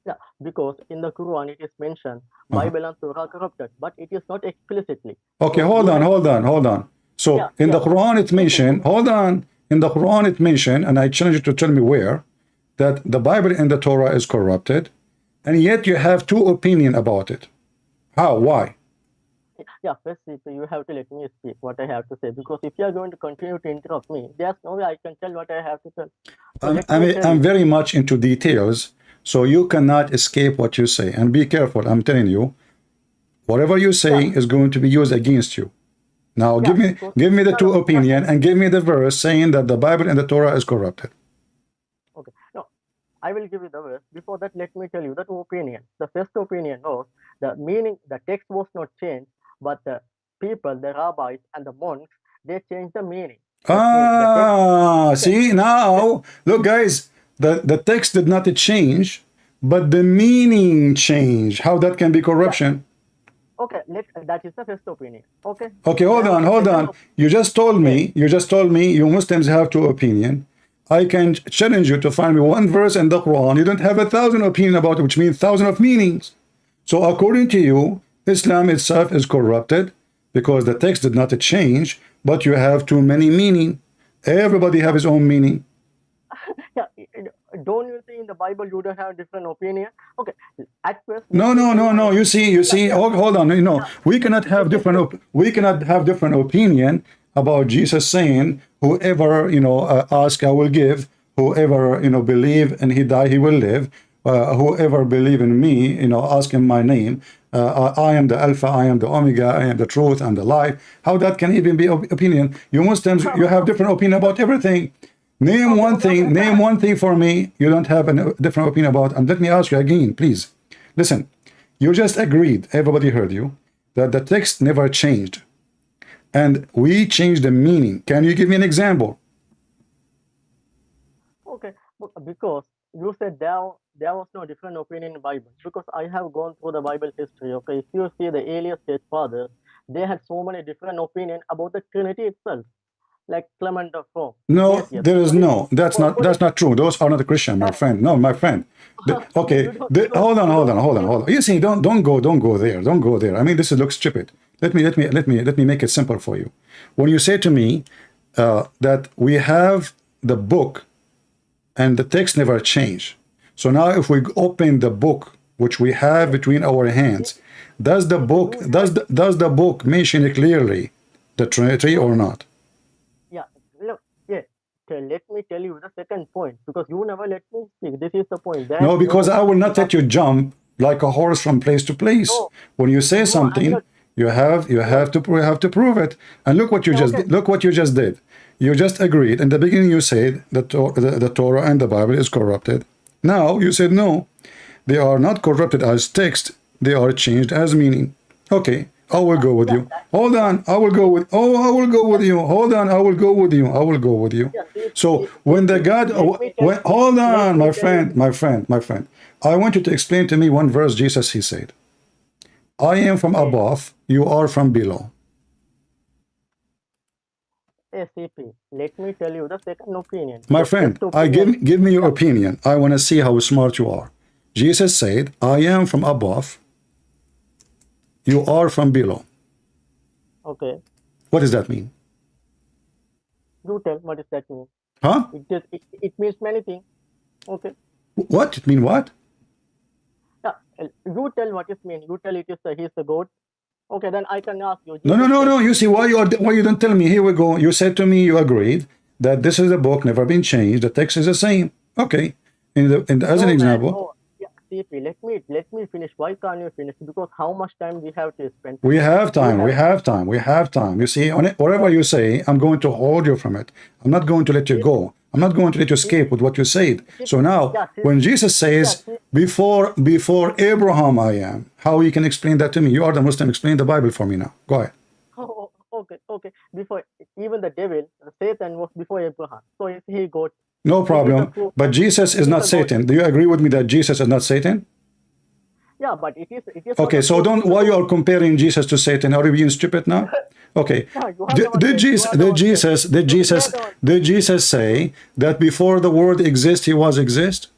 Yeah, because in the Quran it is mentioned Bible and Torah corrupted, but it is not explicitly. Okay, so hold on. So in the Quran it mentioned, hold on. In the Quran it mentioned, and I challenge you to tell me where, that the Bible and the Torah is corrupted, and yet you have two opinions about it. How? Why? Yeah, first you have to let me speak what I have to say, because if you are going to continue to interrupt me, there's no way I can tell what I have to tell. So I'm very much into details, so you cannot escape what you say. And be careful, I'm telling you, whatever you say is going to be used against you. Now, give me the two opinion and give me the verse saying that the Bible and the Torah is corrupted. Okay, no, I will give you the verse. Before that, let me tell you the two opinions. The first opinion was the meaning, the text was not changed, but the people, the rabbis and the monks, they changed the meaning. See, now, look guys, the text did not change, but the meaning changed. How that can be corruption? Okay, that is the first opinion. Okay. Okay, hold on. You just told me you Muslims have two opinions. I can challenge you to find me one verse in the Quran. You don't have 1,000 opinions about it, which means 1,000 of meanings. So according to you, Islam itself is corrupted because the text did not change, but you have too many meaning. Everybody have his own meaning. Yeah, don't you think in the Bible you don't have different opinion? Okay, at first. No. You see. Hold on. We cannot have different opinion about Jesus saying, "Whoever ask, I will give. Whoever believe and he die, he will live." whoever believe in me, ask in my name, I am the Alpha, I am the Omega, I am the truth and the life. How that can even be opinion? You Muslims, you have different opinion about everything. Name one thing for me you don't have a different opinion about. And let me ask you again, please. Listen, you just agreed, everybody heard you, that the text never changed. And we changed the meaning. Can you give me an example? Okay, because you said there was no different opinion in the Bible. Because I have gone through the Bible history. Okay, if you see the earliest church fathers, they had so many different opinions about the Trinity itself, like Clement of Rome. No, there is no. That's not true. Those are not a Christian, my friend. No, my friend. Okay, hold on. You see, don't go there. Don't go there. I mean, this looks stupid. Let me make it simple for you. When you say to me that we have the book and the text never change. So now if we open the book which we have between our hands, does the book mention clearly the Trinity or not? Let me tell you the second point, because you never let me speak. This is the point. No, because I will not let you jump like a horse from place to place. No, when you say something, you have to prove it. And look what you just did. You just agreed. In the beginning, you said that the Torah and the Bible is corrupted. Now you said no, they are not corrupted as text. They are changed as meaning. Okay. I will go with you. Hold on. I will go with you. Hold on. I will go with you. So when the God, hold on, my friend. I want you to explain to me one verse Jesus, he said, I am from above, you are from below. SCP, let me tell you the second opinion. My friend, give me your opinion. I want to see how smart you are. Jesus said, I am from above, you are from below. Okay. What does that mean? You tell what does that mean? Huh? It means many things. Okay. What? It mean what? Yeah, you tell what it means. You tell he's the God. Okay, then I can ask you. No. You see why you don't tell me? Here we go. You said to me you agreed that this is the book, never been changed. The text is the same. Okay. As an example. Let me finish. Why can't you finish? Because how much time we have to spend? We have time. You see, whatever you say, I'm going to hold you from it. I'm not going to let you go. I'm not going to let you escape with what you said. So now, when Jesus says, before Abraham I am, how you can explain that to me? You are the Muslim. Explain the Bible for me now. Go ahead. Oh, okay. Before even the devil, Satan was before Abraham. So is he God? No problem. But Jesus is not Satan. Do you agree with me that Jesus is not Satan? Yeah, but it is. Okay, so why you are comparing Jesus to Satan? Are you being stupid now? Okay. Did Jesus say that before the world exists, he was exist?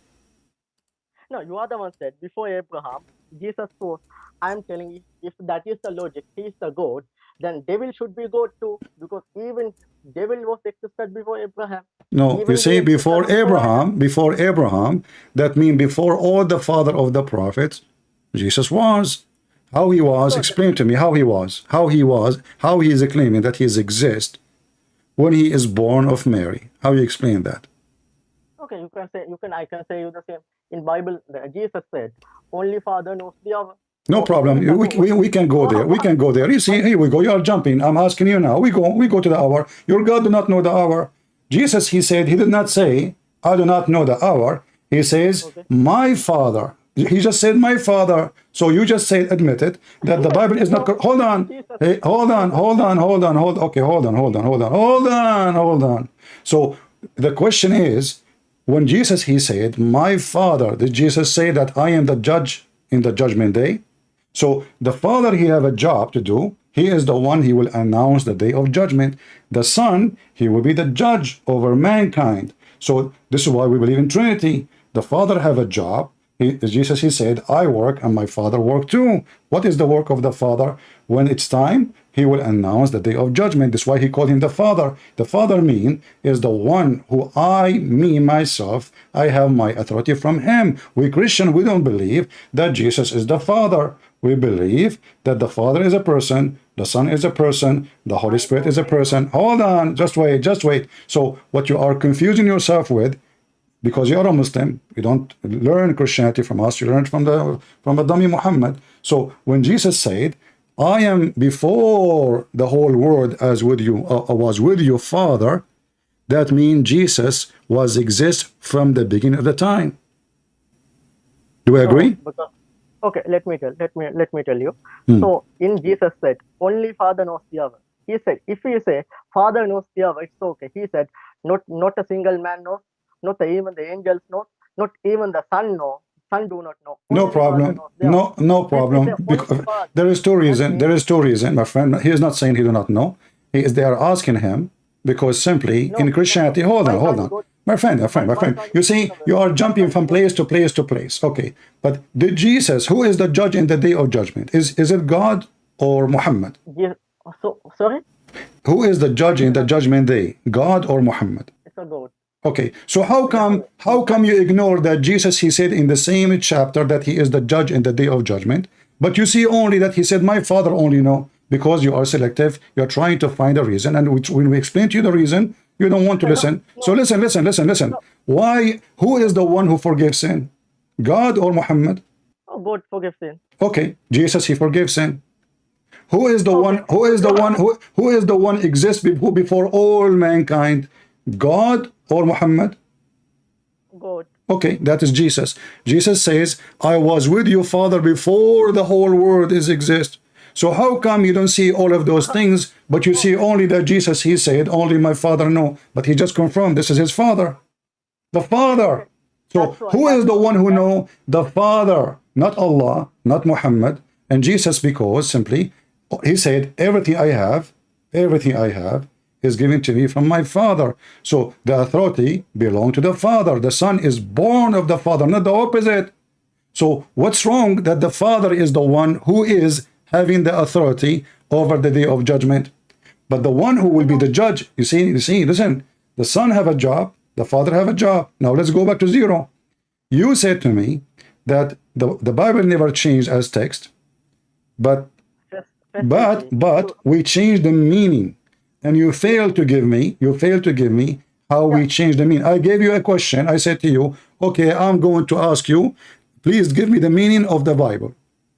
No, you are the one said before Abraham, Jesus was. I'm telling you, if that is the logic, he is the God, then devil should be God too, because even devil was existed before Abraham. No, you see, before Abraham, that means before all the father of the prophets, Jesus was. How he was, explain to me how he was, how he is claiming that he exists when he is born of Mary. How you explain that? Okay, I can say you the same. In Bible, Jesus said, only Father knows the hour. No problem. We can go there. You see, here we go. You are jumping. I'm asking you now. We go to the hour. Your God do not know the hour. Jesus, he said, he did not say, I do not know the hour. He says, my Father. He just said, my Father. So you just said, admitted that the Bible is not. Hold on. Hey, hold on. Okay, hold on. So the question is, when Jesus, he said, my Father, did Jesus say that I am the judge in the judgment day? So the Father, he have a job to do. He is the one, he will announce the day of judgment. The Son, he will be the judge over mankind. So this is why we believe in Trinity. The Father have a job. Jesus, he said, I work and my Father work too. What is the work of the Father? When it's time, he will announce the day of judgment. That's why he called him the Father. The Father is the one who myself, I have my authority from him. We Christian, we don't believe that Jesus is the Father. We believe that the Father is a person, the Son is a person, the Holy Spirit is a person. Hold on, just wait. So what you are confusing yourself with, because you are a Muslim. You don't learn Christianity from us. You learn it from the dummy Muhammad. So when Jesus said, I am before the whole world as with you, was with your Father, that means Jesus was exist from the beginning of the time. Do we agree? Because, okay, let me tell you. So in Jesus said, only Father knows the hour. He said, if we say Father knows the hour, it's okay. He said, not a single man knows, not even the angels know, not even the Son know. Son do not know. No Only problem. Father knows the hour. No problem. Because there is two reasons, my friend. He is not saying he do not know. They are asking him because simply in Christianity, hold on. My friend. You see, you are jumping from place to place to place. Okay. But did Jesus, who is the judge in the day of judgment? Is it God or Muhammad? So, sorry? Who is the judge in the judgment day? God or Muhammad? It's a God. Okay, so how come you ignore that Jesus, he said in the same chapter that he is the judge in the day of judgment, but you see only that he said, my Father only know, because you are selective, you're trying to find a reason, and when we explain to you the reason, you don't want to listen. So listen. Why? Who is the one who forgives sin? God or Muhammad? Oh, God forgives sin. Okay, Jesus, he forgives sin. Who is the one? Who is the one exists before all mankind? God or Muhammad? God. Okay, that is Jesus. Jesus says, I was with you, Father, before the whole world exist. So how come you don't see all of those things, but you see only that Jesus, he said, only my Father know, but he just confirmed this is his Father. The Father. So who is the one who know? The Father, not Allah, not Muhammad. And Jesus, because simply, he said, everything I have is given to me from my Father. So the authority belongs to the Father. The Son is born of the Father, not the opposite. So what's wrong that the Father is the one who is having the authority over the day of judgment? But the one who will be the judge, you see, listen, the Son have a job, the Father have a job. Now let's go back to zero. You said to me that the Bible never changed as text, but we changed the meaning. And you failed to give me how we changed the meaning. I gave you a question. I said to you, okay, I'm going to ask you, please give me the meaning of the Bible.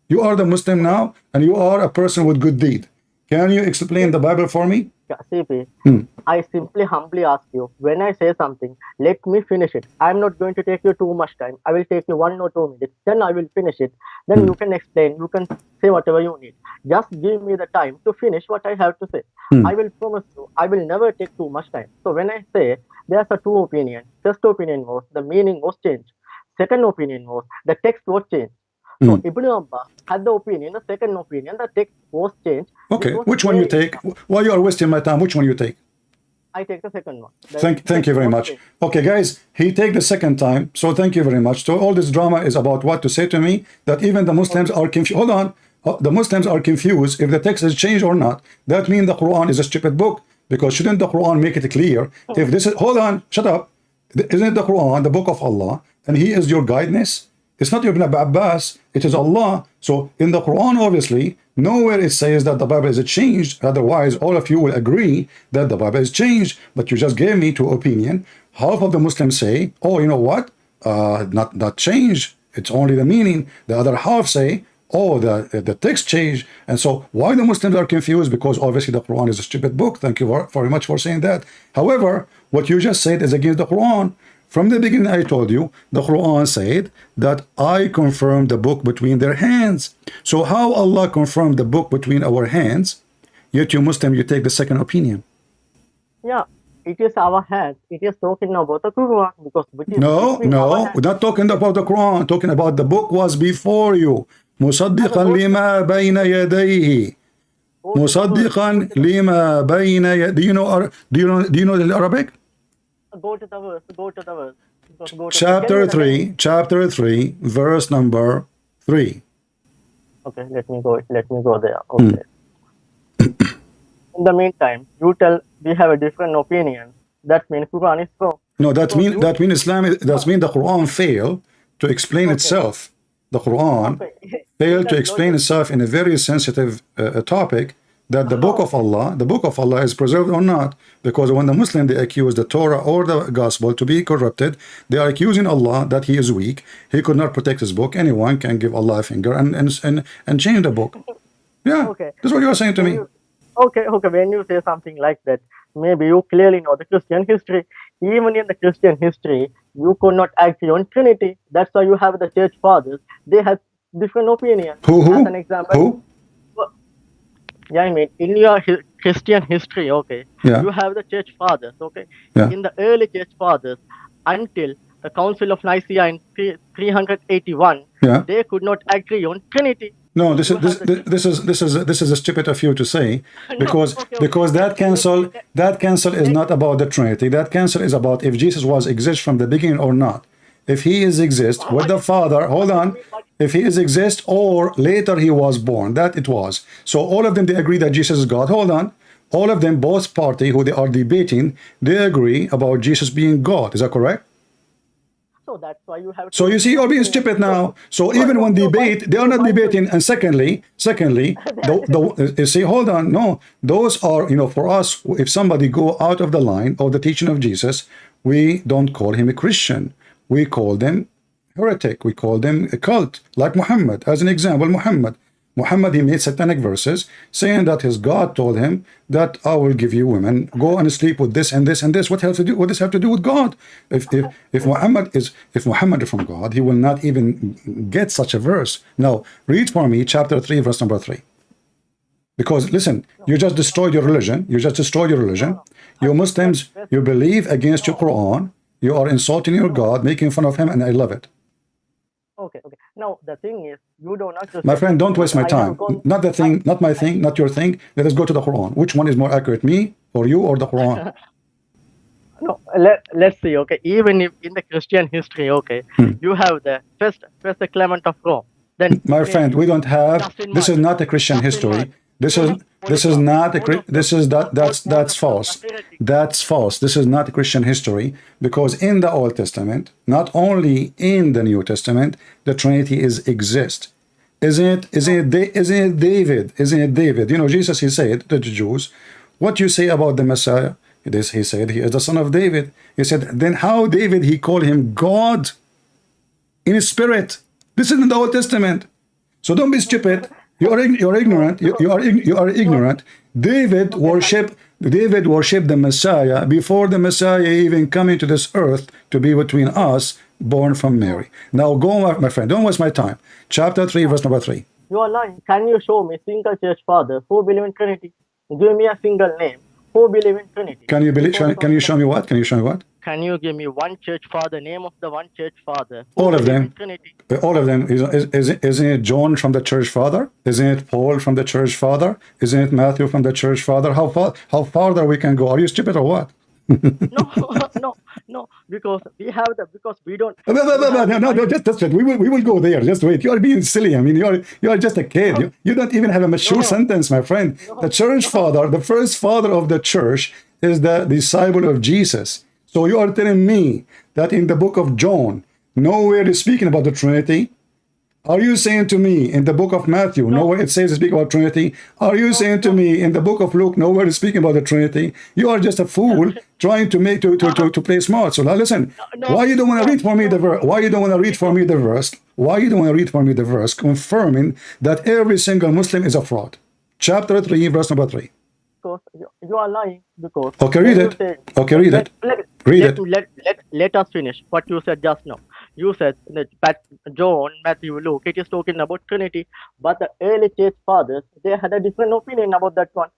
You are the Muslim now, and you are a person with good deed. Can you explain the Bible for me? Yeah, CP, I simply humbly ask you, when I say something, let me finish it. I'm not going to take you too much time. I will take you 1 or 2 minutes. Then I will finish it. Then you can explain. You can say whatever you need. Just give me the time to finish what I have to say. I will promise you, I will never take too much time. So when I say there's a 2 opinion, first opinion was the meaning was changed. Second opinion was the text was changed. So Ibn Abbas had the opinion, the second opinion, the text was changed. Okay, which one you take? While you are wasting my time, which one you take? I take the second one. Thank you very much. Okay, guys, he take the second time, so thank you very much. So all this drama is about what to say to me, that even the Muslims are confused. Hold on. The Muslims are confused if the text is changed or not. That means the Quran is a stupid book, because shouldn't the Quran make it clear? If this is, hold on, shut up. Isn't the Quran the book of Allah, and he is your guidance? It's not Ibn Abbas, it is Allah. So in the Quran, obviously, nowhere it says that the Bible is changed. Otherwise, all of you will agree that the Bible is changed. But you just gave me 2 opinions. Half of the Muslims say, oh, you know what? Not changed. It's only the meaning. The other half say, oh, the text changed. And so why the Muslims are confused? Because obviously the Quran is a stupid book. Thank you very much for saying that. However, what you just said is against the Quran. From the beginning, I told you, the Quran said that I confirmed the book between their hands. So how Allah confirmed the book between our hands, yet you Muslim, you take the second opinion? Yeah, it is our hands. It is talking about the Quran. Because no, we're not talking about the Quran. Talking about the book was before you. مصدقا لما بين يديه. مصدقا لما بين يديه. Do you know the Arabic? Go to the verse. Chapter 3, verse number 3. Okay, let me go there. Okay. In the meantime, you tell we have a different opinion. That means Quran is wrong. No, that means Islam. That means the Quran failed to explain itself. The Quran failed to explain itself in a very sensitive topic. that the book of Allah is preserved or not. Because when the Muslim, they accuse the Torah or the gospel to be corrupted, they are accusing Allah that he is weak, he could not protect his book. Anyone can give Allah a finger and change the book. Yeah, Okay. that's what you are saying to me. Okay, when you say something like that, maybe you clearly know the Christian history. Even in the Christian history, you could not agree on Trinity. That's why you have the church fathers. They have different opinions. As an example, Who? yeah, I mean, in your Christian history, okay, Yeah. you have the church fathers, okay. Yeah. In the early church fathers, until the Council of Nicaea in 381, Yeah. they could not agree on Trinity. No, this is stupid of you to say, because that cancel is not about the Trinity. That cancel is about if Jesus was exist from the beginning or not. If he is exist with the Father, hold on. If he is exist or later he was born, that it was. So all of them, they agree that Jesus is God. Hold on. All of them, both party who they are debating, they agree about Jesus being God. Is that correct? So that's why you have. So you see, you're being stupid now. So even when debate, they are not debating. And secondly, you see, hold on, no, those are, for us, if somebody go out of the line of the teaching of Jesus, we don't call him a Christian. We call them heretic. We call them a cult, like Muhammad. As an example, Muhammad, he made satanic verses saying that his God told him that I will give you women, go and sleep with this and this and this. What does this have to do with God? If Muhammad is from God, he will not even get such a verse. Now read for me chapter 3 verse number 3. Because listen, you just destroyed your religion. You Muslims, you believe against your Quran. You are insulting your God, making fun of him, and I love it. Okay. Now the thing is, you don't understand. My friend, don't waste my time. Not the thing, not my thing, not your thing. Let us go to the Quran. Which one is more accurate, me or you or the Quran? No, let's see. Okay, even if in the Christian history, okay, you have the first Clement of Rome. Then my friend, we don't have. This is not a Christian history. This is not a. That's false. That's false. This is not a Christian history, because in the Old Testament, not only in the New Testament, the Trinity exists. Isn't it David? Isn't it David? Jesus, he said to the Jews, what you say about the Messiah? He said he is the son of David. He said, then how David, he called him God in his spirit? This is in the Old Testament. So don't be stupid. You are ignorant. You are ignorant. David worshipped the Messiah before the Messiah even come into this earth to be between us, born from Mary. Now go, my friend. Don't waste my time. Chapter 3, verse number 3. You are lying. Can you show me single church father who believe in Trinity? Give me a single name who believe in Trinity. Can you show me what? Can you give me one church father, name of the one church father? All of them. Trinity? All of them. Isn't it John from the church father? Isn't it Paul from the church father? Isn't it Matthew from the church father? How farther we can go? Are you stupid or what? No, because we don't. No, just we will go there. Just wait. You are being silly. I mean, you are just a kid. You don't even have a mature sentence, my friend. The church father, the first father of the church, is the disciple of Jesus. So you are telling me that in the book of John, nowhere is speaking about the Trinity? Are you saying to me in the book of Matthew, nowhere it says to speak about Trinity? Are you saying to me in the book of Luke, nowhere is speaking about the Trinity? You are just a fool trying to make to play smart. So now listen, why you don't want to read for me the verse? Why you don't want to read for me the verse? Why you don't want to read for me the verse confirming that every single Muslim is a fraud? Chapter 3, verse number 3. Because you are lying. Because okay, read it. Okay, read it. Read it. Let us finish what you said just now. You said that John, Matthew, Luke, it is talking about Trinity, but the early church fathers, they had a different opinion about that one.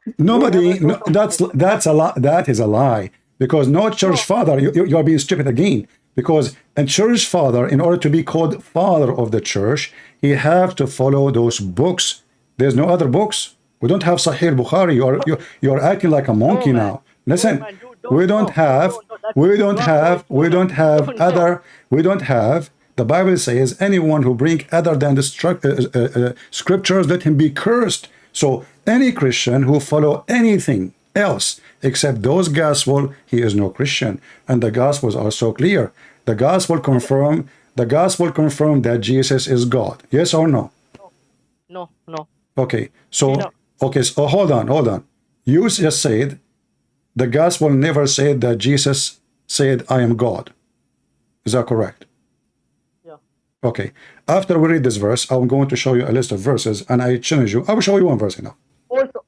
That's a lie. That is a lie, because no church father, you are being stupid again, because a church father, in order to be called father of the church, he have to follow those books. There's no other books. We don't have Sahih Bukhari. You're acting like a monkey now. Listen, we don't have. The Bible says anyone who bring other than the scriptures, let him be cursed. So any Christian who follow anything else except those gospel, he is no Christian. And the gospels are so clear. The gospel confirm that Jesus is God. Yes or no? No. Okay, so Okay, so hold on. You just said the gospel never said that Jesus said, I am God. Is that correct? Yeah. Okay. After we read this verse, I'm going to show you a list of verses, and I challenge you. I will show you one verse now.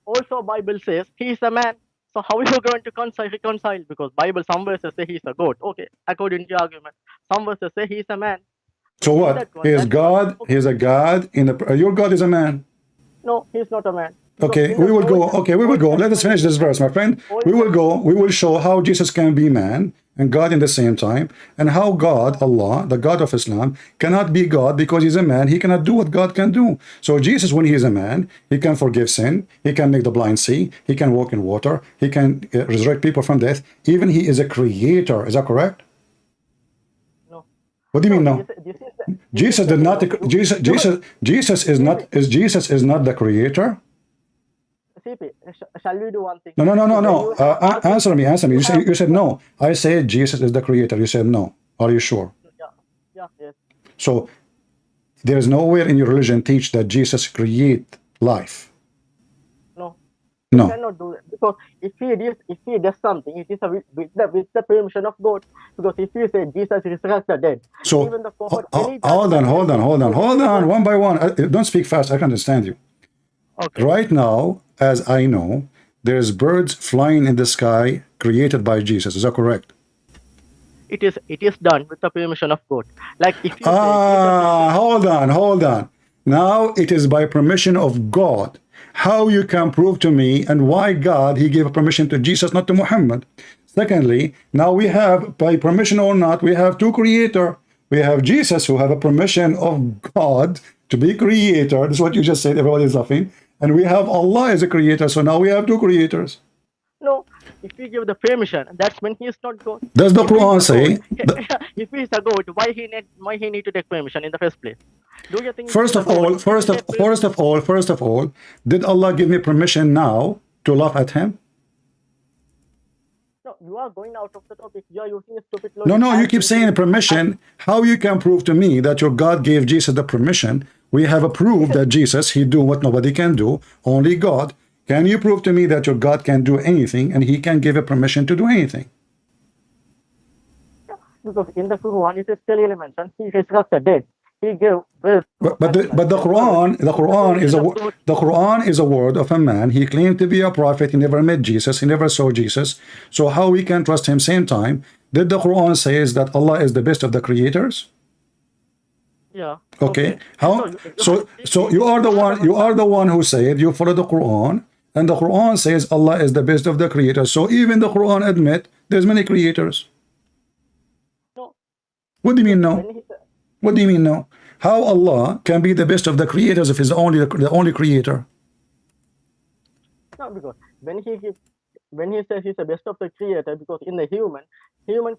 Also Bible says he is a man. So how are you going to reconcile? Because Bible some verses say he's a goat. Okay, according to your argument. Some verses say he's a man. So what? He is God. He is a God. Your God is a man. No, he's not a man. Okay, we will go. Okay, we will go. Let us finish this verse, my friend. We will go. We will show how Jesus can be man and God in the same time, and how God, Allah, the God of Islam, cannot be God because he's a man. He cannot do what God can do. So Jesus, when he is a man, he can forgive sin. He can make the blind see. He can walk in water. He can resurrect people from death. Even he is a creator. Is that correct? No. What do you mean no? Jesus did not. Jesus is not. Jesus is not the creator. Shall we do one thing? No. Answer me. You said no. I said Jesus is the creator. You said no. Are you sure? Yeah. Yes. So there is nowhere in your religion teach that Jesus create life. No. No. You cannot do it because if he does something, it is with the permission of God. Because if you say Jesus resurrected the dead, so even the prophet hold on, one by one. Don't speak fast. I can understand you. Okay. Right now, as I know, there's birds flying in the sky created by Jesus. Is that correct? It is done with the permission of God. Like if you hold on. Now it is by permission of God. How you can prove to me and why God he gave permission to Jesus, not to Muhammad? Secondly, now we have, by permission or not, we have two creators. We have Jesus who have a permission of God to be creator. This is what you just said. Everybody is laughing. And we have Allah as a creator. So now we have two creators. No, if we give the permission, that's when he is not God. Does the Quran say? If he is a God, why he need to take permission in the first place? Do you think? First of all, did Allah give me permission now to laugh at him? No, you are going out of the topic. You are using a stupid logic. No, you keep saying permission. How you can prove to me that your God gave Jesus the permission? We have approved that Jesus, he do what nobody can do, only God. Can you prove to me that your God can do anything and he can give a permission to do anything? Because in the Quran it is clearly mentioned he resurrected dead. He gave birth. But the Quran is a word of a man. He claimed to be a prophet. He never met Jesus. He never saw Jesus. So how we can trust him? Same time, did the Quran says that Allah is the best of the creators? Yeah. Okay. How? So you are the one who said you follow the Quran, and the Quran says Allah is the best of the creators. So even the Quran admit there's many creators. No. What do you mean no? What do you mean no? How Allah can be the best of the creators if he's the only creator? No, because when he says he's the best of the creator, because in the human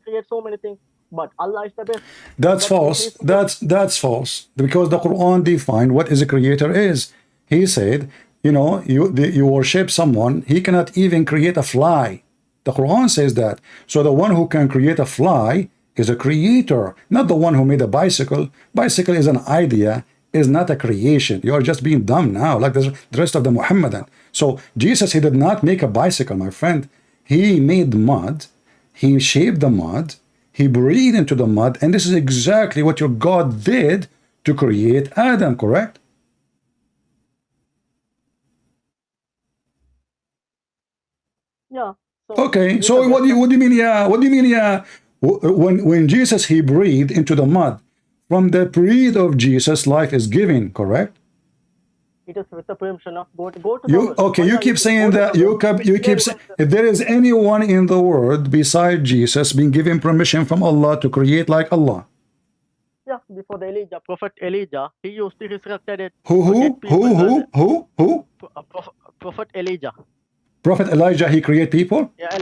creates so many things, but Allah is the best. That's false. That's false. Because the Quran defined what is a creator is. He said, you worship someone, he cannot even create a fly. The Quran says that. So the one who can create a fly is a creator, not the one who made a bicycle. Bicycle is an idea, is not a creation. You are just being dumb now, like the rest of the Muhammadan. So Jesus, he did not make a bicycle, my friend. He made mud, he shaped the mud, he breathed into the mud, and this is exactly what your God did to create Adam, correct? Yeah. Okay, so what do you mean, yeah? What do you mean, yeah? When Jesus, he breathed into the mud, from the breath of Jesus, life is given, correct? It is with the permission of God. You keep saying that. You keep saying, if there is anyone in the world beside Jesus being given permission from Allah to create like Allah. Yeah, before the Elijah, Prophet Elijah, he used to resurrect it. Who? Prophet Elijah. Prophet Elijah, he create people? Yeah,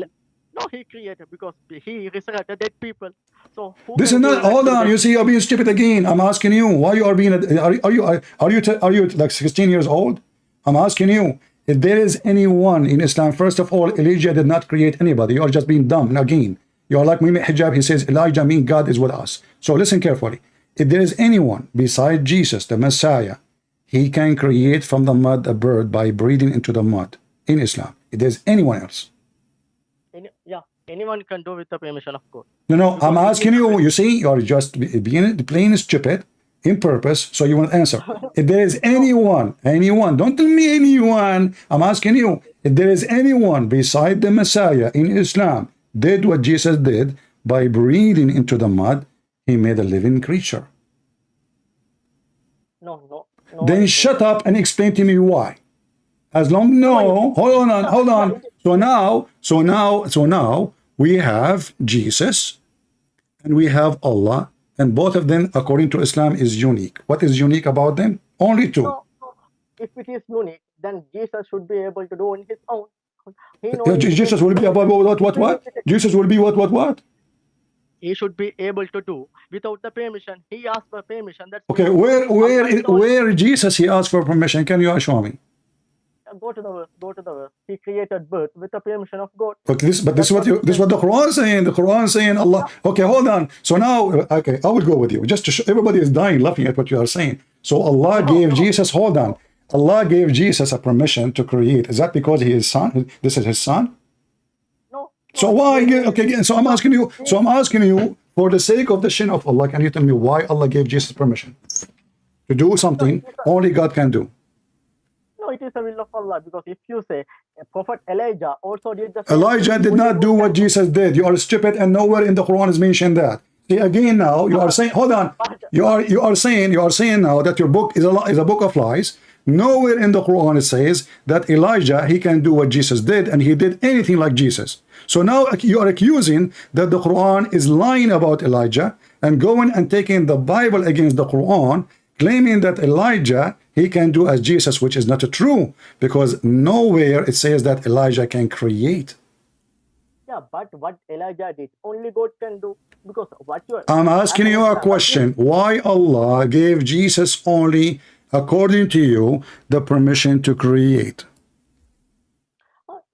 no, he created because he resurrected dead people. So this is not. Hold on, you see, you're being stupid again. I'm asking you why you are being. Are you like 16 years old? I'm asking you if there is anyone in Islam. First of all, Elijah did not create anybody. You are just being dumb. And again, you are like Mimik Hijab. He says Elijah means God is with us. So listen carefully. If there is anyone beside Jesus, the Messiah, he can create from the mud a bird by breathing into the mud in Islam. If there's anyone else. Yeah, anyone can do with the permission of God. No, I'm asking you. You see, you're just being plain stupid in purpose, so you won't answer. If there is anyone, don't tell me anyone. I'm asking you, if there is anyone beside the Messiah in Islam did what Jesus did by breathing into the mud, he made a living creature. No. Then shut up and explain to me why. Hold on. So now we have Jesus and we have Allah, and both of them, according to Islam, is unique. What is unique about them? Only two. No. If it is unique, then Jesus should be able to do on his own. Jesus will be about what? Jesus will be what? He should be able to do without the permission. He asked for permission. That's okay. Where Jesus he asked for permission? Can you show me? Go to the verse. He created birth with the permission of God. Okay, this is what the Quran is saying. The Quran is saying Allah. Okay, hold on. So now, okay, I will go with you. Just to show, everybody is dying laughing at what you are saying. So Allah gave Jesus. Hold on. Allah gave Jesus a permission to create. Is that because he is son? This is his son? No. So why? Okay, so I'm asking you. For the sake of the shin of Allah, can you tell me why Allah gave Jesus permission to do something only God can do? No, it is the will of Allah, because if you say Prophet Elijah also did the same. Elijah did not do what Jesus did. You are stupid, and nowhere in the Quran is mentioned that. See, again now you are saying, hold on. You are saying now that your book is a book of lies. Nowhere in the Quran it says that Elijah he can do what Jesus did, and he did anything like Jesus. So now you are accusing that the Quran is lying about Elijah and going and taking the Bible against the Quran, claiming that Elijah he can do as Jesus, which is not true, because nowhere it says that Elijah can create. Yeah, but what Elijah did, only God can do. Because what you are... I'm asking you a question. Why Allah gave Jesus only, according to you, the permission to create?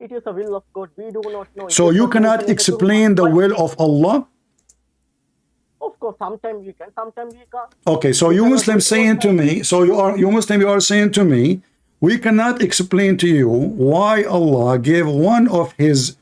It is the will of God. We do not know. So you cannot explain the will of Allah? Of course, sometimes we can, sometimes we can't. Okay, so you Muslims saying to me, you are saying to me, we cannot explain to you why Allah gave one of his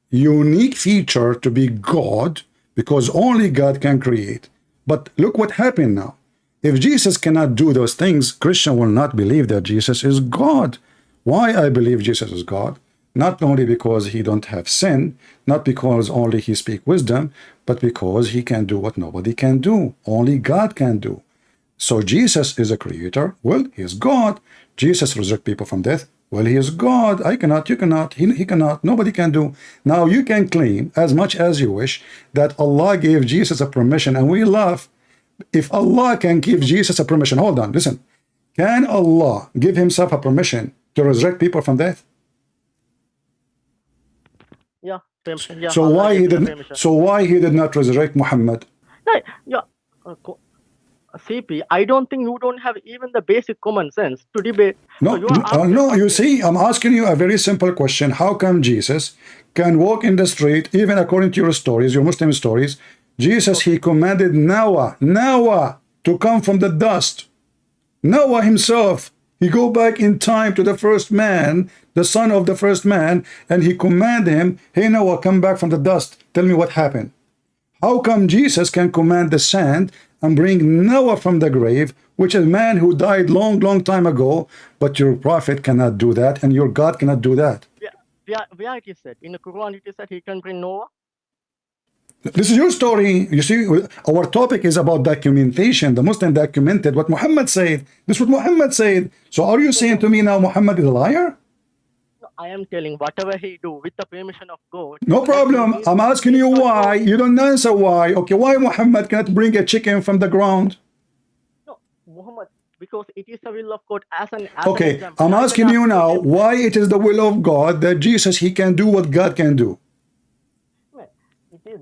unique feature to be God, because only God can create. But look what happened now. If Jesus cannot do those things, Christian will not believe that Jesus is God. Why I believe Jesus is God? Not only because he don't have sin, not because only he speak wisdom, but because he can do what nobody can do. Only God can do. So Jesus is a creator. Well, he is God. Jesus resurrect people from death. Well, he is God. I cannot, you cannot, he cannot, nobody can do. Now you can claim as much as you wish that Allah gave Jesus a permission, and we laugh. If Allah can give Jesus a permission, hold on, listen. Can Allah give himself a permission to resurrect people from death? Yeah. So why he did not resurrect Muhammad? Yeah. CP, I don't think you don't have even the basic common sense to debate. No, you see, I'm asking you a very simple question. How come Jesus can walk in the street, even according to your stories, your Muslim stories? Jesus, he commanded Noah to come from the dust. Noah himself, he go back in time to the first man, the son of the first man, and he command him, hey Noah, come back from the dust. Tell me what happened. How come Jesus can command the sand and bring Noah from the grave, which is a man who died long time ago, but your prophet cannot do that, and your God cannot do that? Where it is said? In the Quran it is said he can bring Noah? This is your story. You see, our topic is about documentation. The Muslim documented what Muhammad said. This is what Muhammad said. So are you saying to me now Muhammad is a liar? No, I am telling whatever he do with the permission of God. No problem. I'm asking you why. You don't answer why. Okay, why Muhammad cannot bring a chicken from the ground? No, Muhammad, because it is the will of God okay, I'm asking you now why it is the will of God that Jesus, he can do what God can do.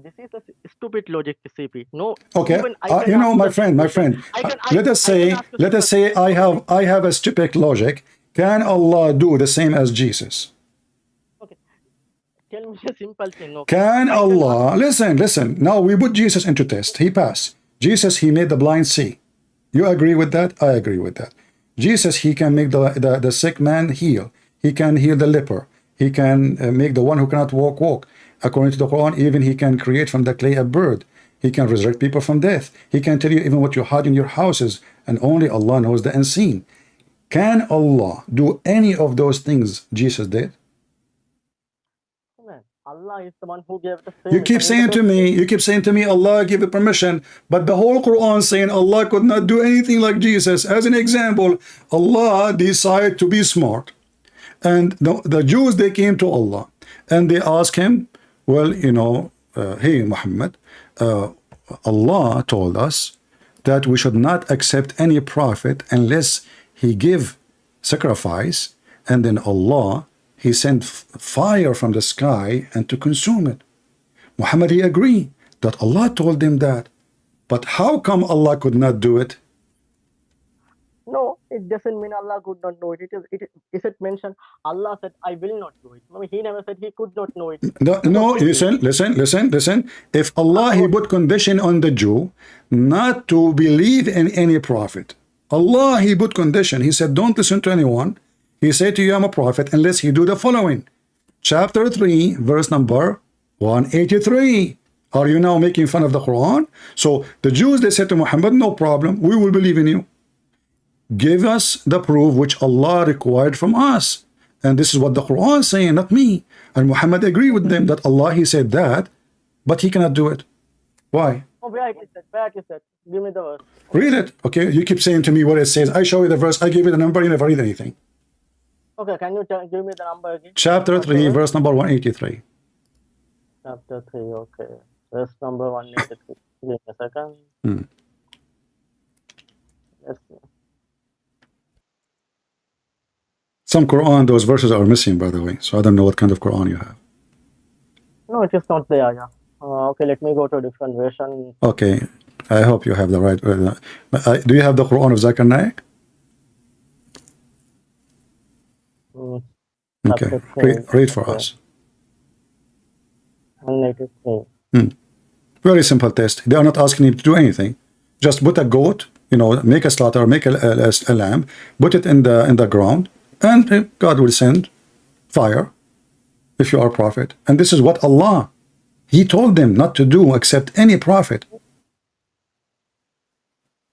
This is a stupid logic, CP. No. Okay. You know, my friend. Let us say I have a stupid logic. Can Allah do the same as Jesus? Okay. Tell me a simple thing. Okay. Can Allah listen? Now we put Jesus into test. He passed. Jesus, he made the blind see. You agree with that? I agree with that. Jesus, he can make the sick man heal. He can heal the leper. He can make the one who cannot walk. According to the Quran, even he can create from the clay a bird. He can resurrect people from death. He can tell you even what you hide in your houses, and only Allah knows the unseen. Can Allah do any of those things Jesus did? Allah is the one who gave the You keep saying to me, Allah gave the permission, but the whole Quran saying Allah could not do anything like Jesus. As an example, Allah decided to be smart, and the Jews, they came to Allah and they asked him, well, hey Muhammad, Allah told us that we should not accept any prophet unless he give sacrifice, and then Allah, he sent fire from the sky and to consume it. Muhammad, he agreed that Allah told him that. But how come Allah could not do it? No, it doesn't mean Allah could not do it. Is it mentioned? Allah said, I will not do it. I mean, he never said he could not know it. No, listen. If Allah, he put condition on the Jew not to believe in any prophet. Allah, he put condition. He said, don't listen to anyone. He said to you, I'm a prophet, unless he do the following. Chapter 3, verse number 183. Are you now making fun of the Quran? So the Jews, they said to Muhammad, no problem, we will believe in you. Give us the proof which Allah required from us. And this is what the Quran is saying, not me. And Muhammad agreed with them that Allah, he said that, but he cannot do it. Why? Oh, where is that? Give me the verse. Read it. Okay, you keep saying to me what it says. I show you the verse, I give you the number, you never read anything. Okay, can you give me the number again? Chapter 3, verse number 183. Chapter 3, okay. Verse number 183. Give me a second. Let's see. Some Quran, those verses are missing, by the way. So I don't know what kind of Quran you have. No, it is not there, yeah. Okay, let me go to a different version. Okay, I hope you have the right. Do you have the Quran of Zakir Naik? Okay, read for us. 183. Very simple test. They are not asking you to do anything. Just put a goat, make a slaughter, make a lamb, put it in the ground, and God will send fire if you are a prophet. And this is what Allah, he told them not to do except any prophet,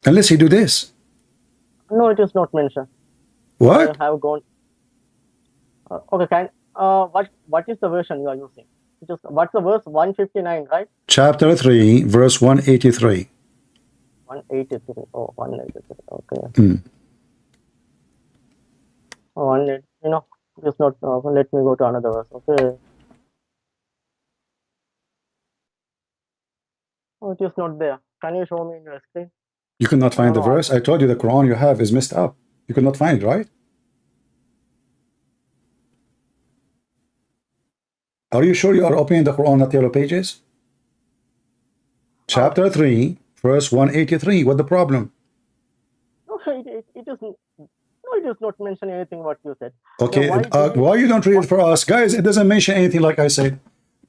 unless he do this. No, it is not mentioned. What? I have gone. Okay, what is the version you are using? What's the verse? 159, right? Chapter 3, verse 183. 183. Oh, 183. Okay. It's not. Let me go to another verse. Okay. Oh, it is not there. Can you show me in your screen? You could not find the verse? I told you the Quran you have is messed up. You could not find it, right? Are you sure you are opening the Quran, not yellow pages? Chapter 3, verse 183. What the problem? No, it is. No, it does not mention anything what you said. Okay, why you don't read it for us? Guys, it doesn't mention anything like I said.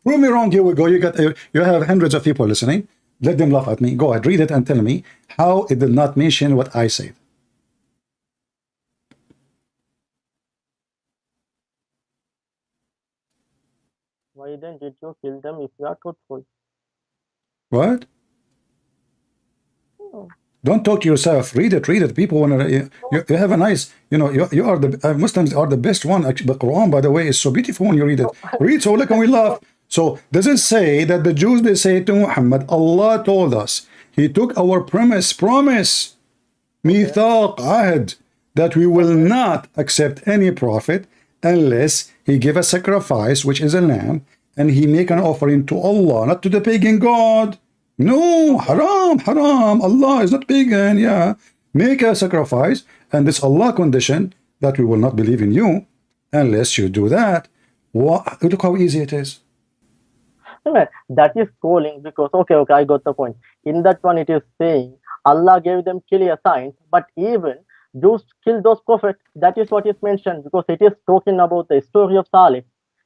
Prove me wrong, here we go. You have hundreds of people listening. Let them laugh at me. Go ahead, read it and tell me how it did not mention what I said. Why then did you kill them if you are truthful? What? Oh. Don't talk to yourself. Read it. People want to. You have a nice. You are the Muslims are the best one. Actually, the Quran, by the way, is so beautiful when you read it. Read so look and we laugh. So does it say that the Jews, they say to Muhammad, Allah told us, he took our promise, mithaq, ahd, that we will not accept any prophet unless he give a sacrifice, which is a lamb, and he make an offering to Allah, not to the pagan god. No, haram. Allah is not pagan. Yeah, make a sacrifice, and this Allah condition that we will not believe in you unless you do that. Look how easy it is. That is calling because okay, I got the point. In that one, it is saying Allah gave them clear signs, but even Jews killed those prophets. That is what is mentioned because it is talking about the story of Salih.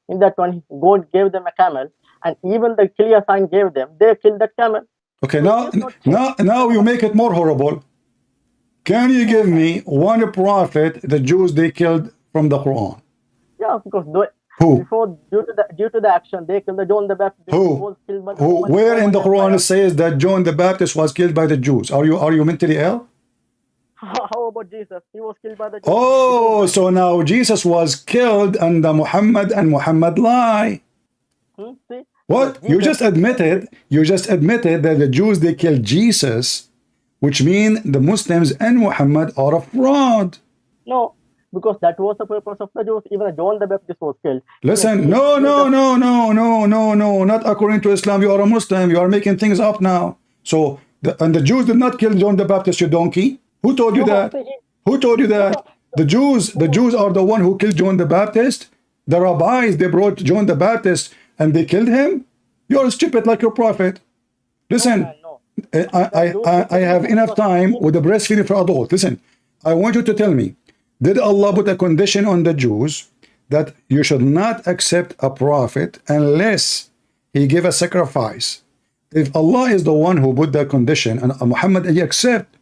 In that one, God gave them a camel, and even the clear sign gave them, they killed that camel. Okay, now you make it more horrible. Can you give me one prophet the Jews they killed from the Quran? Yeah, because Who? before, due to the action, they killed the John the Baptist. Who? Was killed by the Who? Roman- Where in the Roman Quran it Empire. says that John the Baptist was killed by the Jews? Are you mentally ill? How about Jesus? He was killed by the Jews. Oh, so now Jesus was killed and Muhammad and Muhammad lie. See? What? Because You Jesus- just admitted that the Jews they killed Jesus, which mean the Muslims and Muhammad are a fraud. No, because that was the purpose of the Jews. Even John the Baptist was killed. Listen, no, not according to Islam. You are a Muslim. You are making things up now. So, and the Jews did not kill John the Baptist, you donkey. Who told you that? Who told you that? The Jews are the one who killed John the Baptist. The rabbis, they brought John the Baptist and they killed him. You're stupid like your prophet. Listen, No. I have enough time with the breastfeeding for adults. Listen, I want you to tell me, did Allah put a condition on the Jews that you should not accept a prophet unless he give a sacrifice? If Allah is the one who put that condition and Muhammad he accept,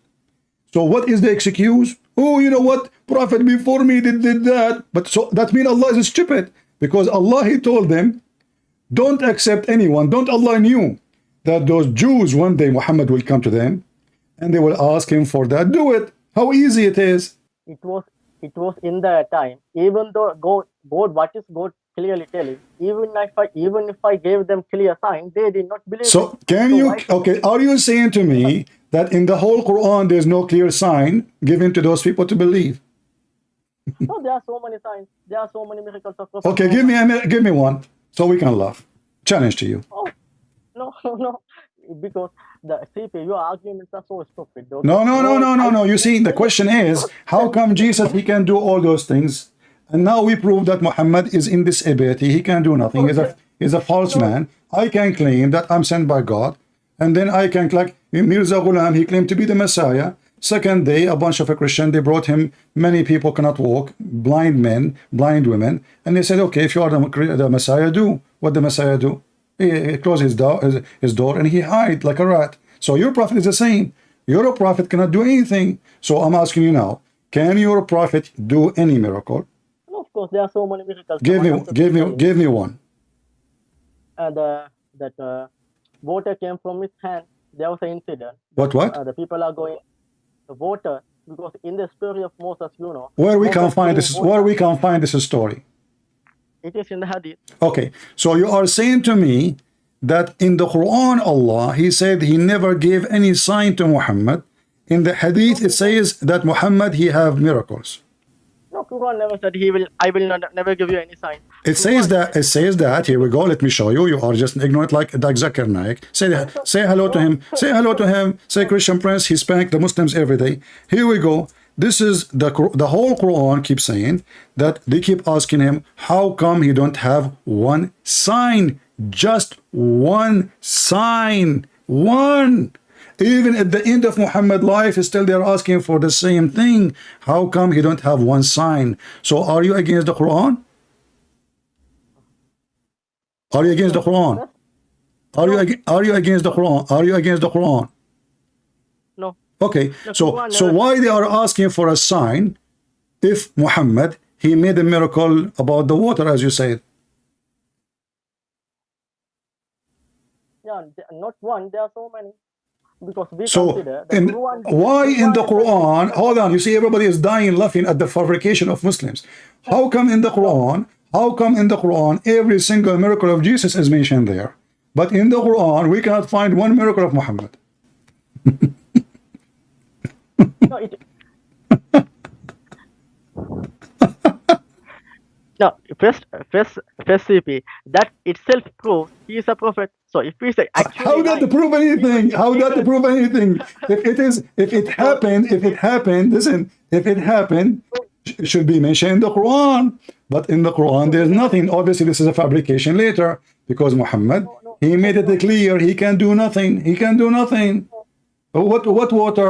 so what is the excuse? Oh, you know what? Prophet before me did that. But so that means Allah is stupid because Allah he told them, don't accept anyone. Don't Allah knew that those Jews one day Muhammad will come to them and they will ask him for that. Do it. How easy it is. It was in the time. Even though God, what is God clearly telling? Even if I gave them clear sign, they did not believe. So it. can So you, why- okay, are you saying to me that in the whole Quran there's no clear sign given to those people to believe? No, there are so many signs. There are so many miracles of Prophet Okay, give me one so we can laugh. Challenge to you. Oh, no, because the CP, your arguments are so stupid. No. You see, the question is, how come Jesus, he can do all those things? And now we prove that Muhammad is in this ability. He can do nothing. He's a false man. I can claim that I'm sent by God. And then I can, like Mirza Ghulam, he claimed to be the Messiah. Second day, a bunch of a Christian, they brought him, many people cannot walk, blind men, blind women. And they said, okay, if you are the Messiah, do what the Messiah do. He closed his door and he hide like a rat. So your prophet is the same. Your prophet cannot do anything. So I'm asking you now, can your prophet do any miracle? No, of course, there are so many miracles. Give me one. And that water came from his hand. There was an incident. What? The people are going the water because in the story of Moses, Where we can Moses find gave this? water. Where we can find this story? It is in the hadith. Okay, so you are saying to me that in the Quran, Allah, he said he never gave any sign to Muhammad. In the hadith, it says that Muhammad, he have miracles. No, Quran never said I will never give you any sign. It says that, here we go, let me show you. You are just ignorant like Zakir Naik. Say hello to him. Say hello to him. Say Christian Prince, he spanked the Muslims every day. Here we go. This is the whole Quran keeps saying that they keep asking him, how come he don't have one sign? Just one sign. One. Even at the end of Muhammad's life, still they're asking for the same thing. How come he don't have one sign? So are you against the Quran? Are you against the Quran? Are you against the Quran? Are you against the Quran? No. Okay, so why they are asking for a sign if Muhammad, he made a miracle about the water, as you said? Yeah, not one. There are so many. Because we So, consider the Quran, why in the Quran, hold on, you see everybody is dying laughing at the fabrication of Muslims. How come in the Quran, every single miracle of Jesus is mentioned there? But in the Quran, we cannot find one miracle of Muhammad. No, first CP, that itself proves he is a prophet. So if we say actually, How that to prove anything? How that to prove anything? If it happened, listen, if it happened, it should be mentioned in the Quran. But in the Quran, there's nothing. Obviously, this is a fabrication later because Muhammad, he made it clear he can do nothing. He can do nothing. What water?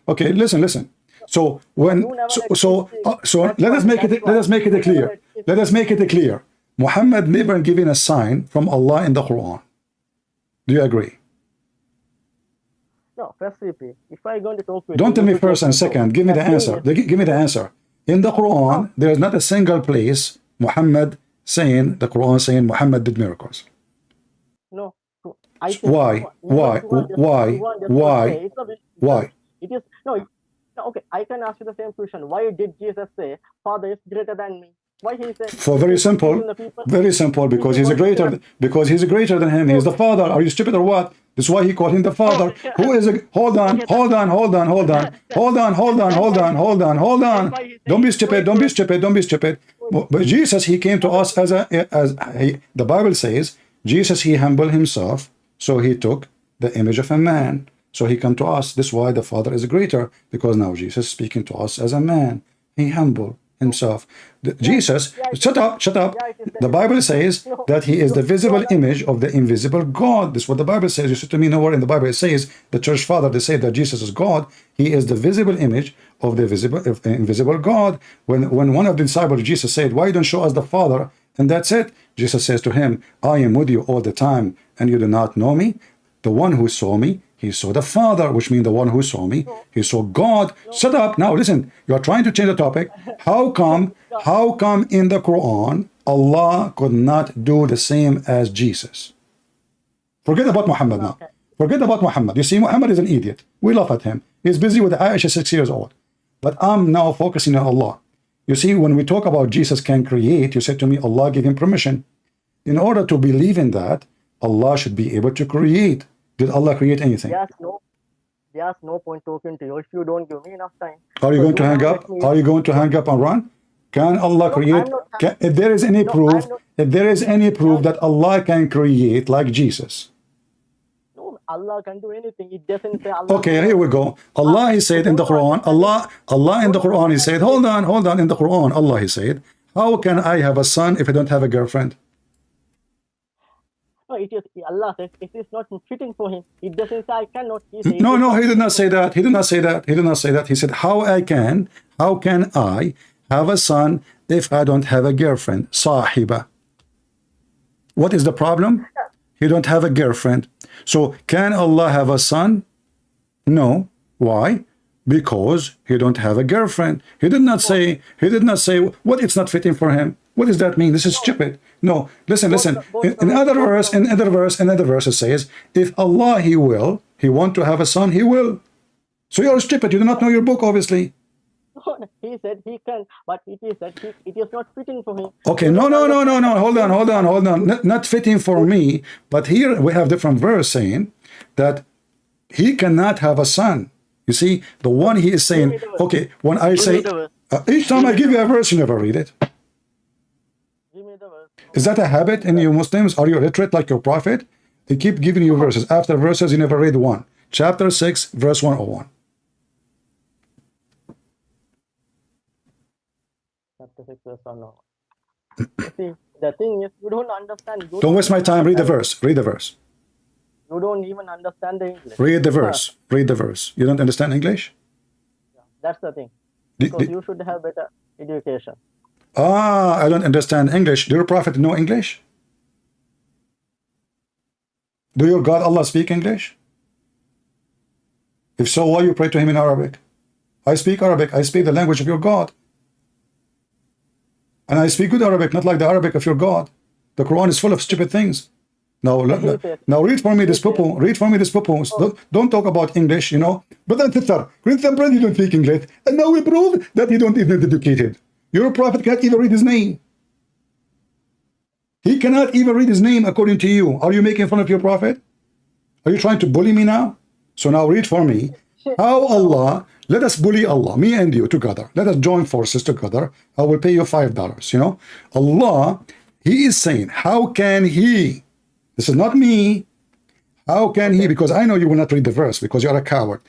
Okay, listen. So let us make it clear. Let us make it clear. Muhammad never given a sign from Allah in the Quran. Do you agree? No, first CP. If I going to talk with Don't you, tell you me should first take and control. second. Give me the That thing answer. is, Give me the answer. In the Quran, there is not a single place Muhammad saying, the Quran saying Muhammad did miracles. no. I think Why? Why? Why? Why? say it's a bit Why? it is no, no. Okay, I can ask you the same question. Why did Jesus say, "Father is greater than me"? Why he said? For very simple, because he's a greater than him. He's the Father. Are you stupid or what? That's why he called him the Father. Who is a hold on. Don't be stupid. But Jesus, he came to us the Bible says, Jesus, he humbled himself, so he took the image of a man. So he come to us. This is why the Father is greater, because now Jesus is speaking to us as a man. He humbled himself. Jesus, shut up. The Bible says that he is the visible image of the invisible God. This is what the Bible says. You said to me, nowhere in the Bible it says, the church father, they say that Jesus is God. He is the visible image of the invisible God. When one of the disciples of Jesus said, why don't you show us the Father? And that's it. Jesus says to him, I am with you all the time, and you do not know me. The one who saw me, he saw the Father, which means the one who saw me, he saw God. Shut up. Now listen, you are trying to change the topic. How come in the Quran, Allah could not do the same as Jesus? Forget about Muhammad now. Forget about Muhammad. You see, Muhammad is an idiot. We laugh at him. He's busy with Aisha, 6 years old. But I'm now focusing on Allah. You see, when we talk about Jesus can create, you said to me, Allah gave him permission. In order to believe in that, Allah should be able to create. Did Allah create anything? There's no point talking to you if you don't give me enough time. Are you going to hang up? Are you going to hang up and run? Can Allah create? If there is any proof, that Allah can create like Jesus? No, Allah can do anything. It doesn't say Allah. Okay, here we go. Allah, he said in the Quran, Allah in the Quran, he said, hold on, in the Quran, Allah, he said, how can I have a son if I don't have a girlfriend? No, it is Allah says it is not fitting for him. It doesn't say I cannot. No, he did not say that. He did not say that. He said, how can I have a son if I don't have a girlfriend? Sahiba. What is the problem? He don't have a girlfriend. So can Allah have a son? No. Why? Because he don't have a girlfriend. He did not say what, it's not fitting for him. What does that mean? This is stupid. No, listen. In another verse, it says, if Allah, he want to have a son, he will. So you're stupid. You do not know your book, obviously. He said he can, but it is that it is not fitting for him. Okay, no. Hold on. Not fitting for me. But here we have different verse saying that he cannot have a son. You see, the one he is saying, okay, when I say, each time I give you a verse, you never read it. Give me the verse. Is that a habit in you Muslims? Are you illiterate like your prophet? They keep giving you verses. After verses, you never read one. Chapter 6, verse 101. Chapter 6, verse 101. See, the thing is, you don't understand. Don't waste my time. Read the verse. You don't even understand the English. Read the verse. You don't understand English? Yeah, that's the thing. Because you should have better education. I don't understand English. Do your prophet know English? Do your God Allah speak English? If so, why you pray to him in Arabic? I speak Arabic. I speak the language of your God. And I speak good Arabic, not like the Arabic of your God. The Quran is full of stupid things. Now read for me this poo-poo. Don't talk about English, you know. But then sister, Christian brother, you don't speak English. And now we prove that you don't even educated. Your prophet can't even read his name. He cannot even read his name according to you. Are you making fun of your prophet? Are you trying to bully me now? So now read for me. How Allah, let us bully Allah, me and you together. Let us join forces together. I will pay you $5, you know. Allah, he is saying, how can he? This is not me. How can he? Because I know you will not read the verse because you are a coward.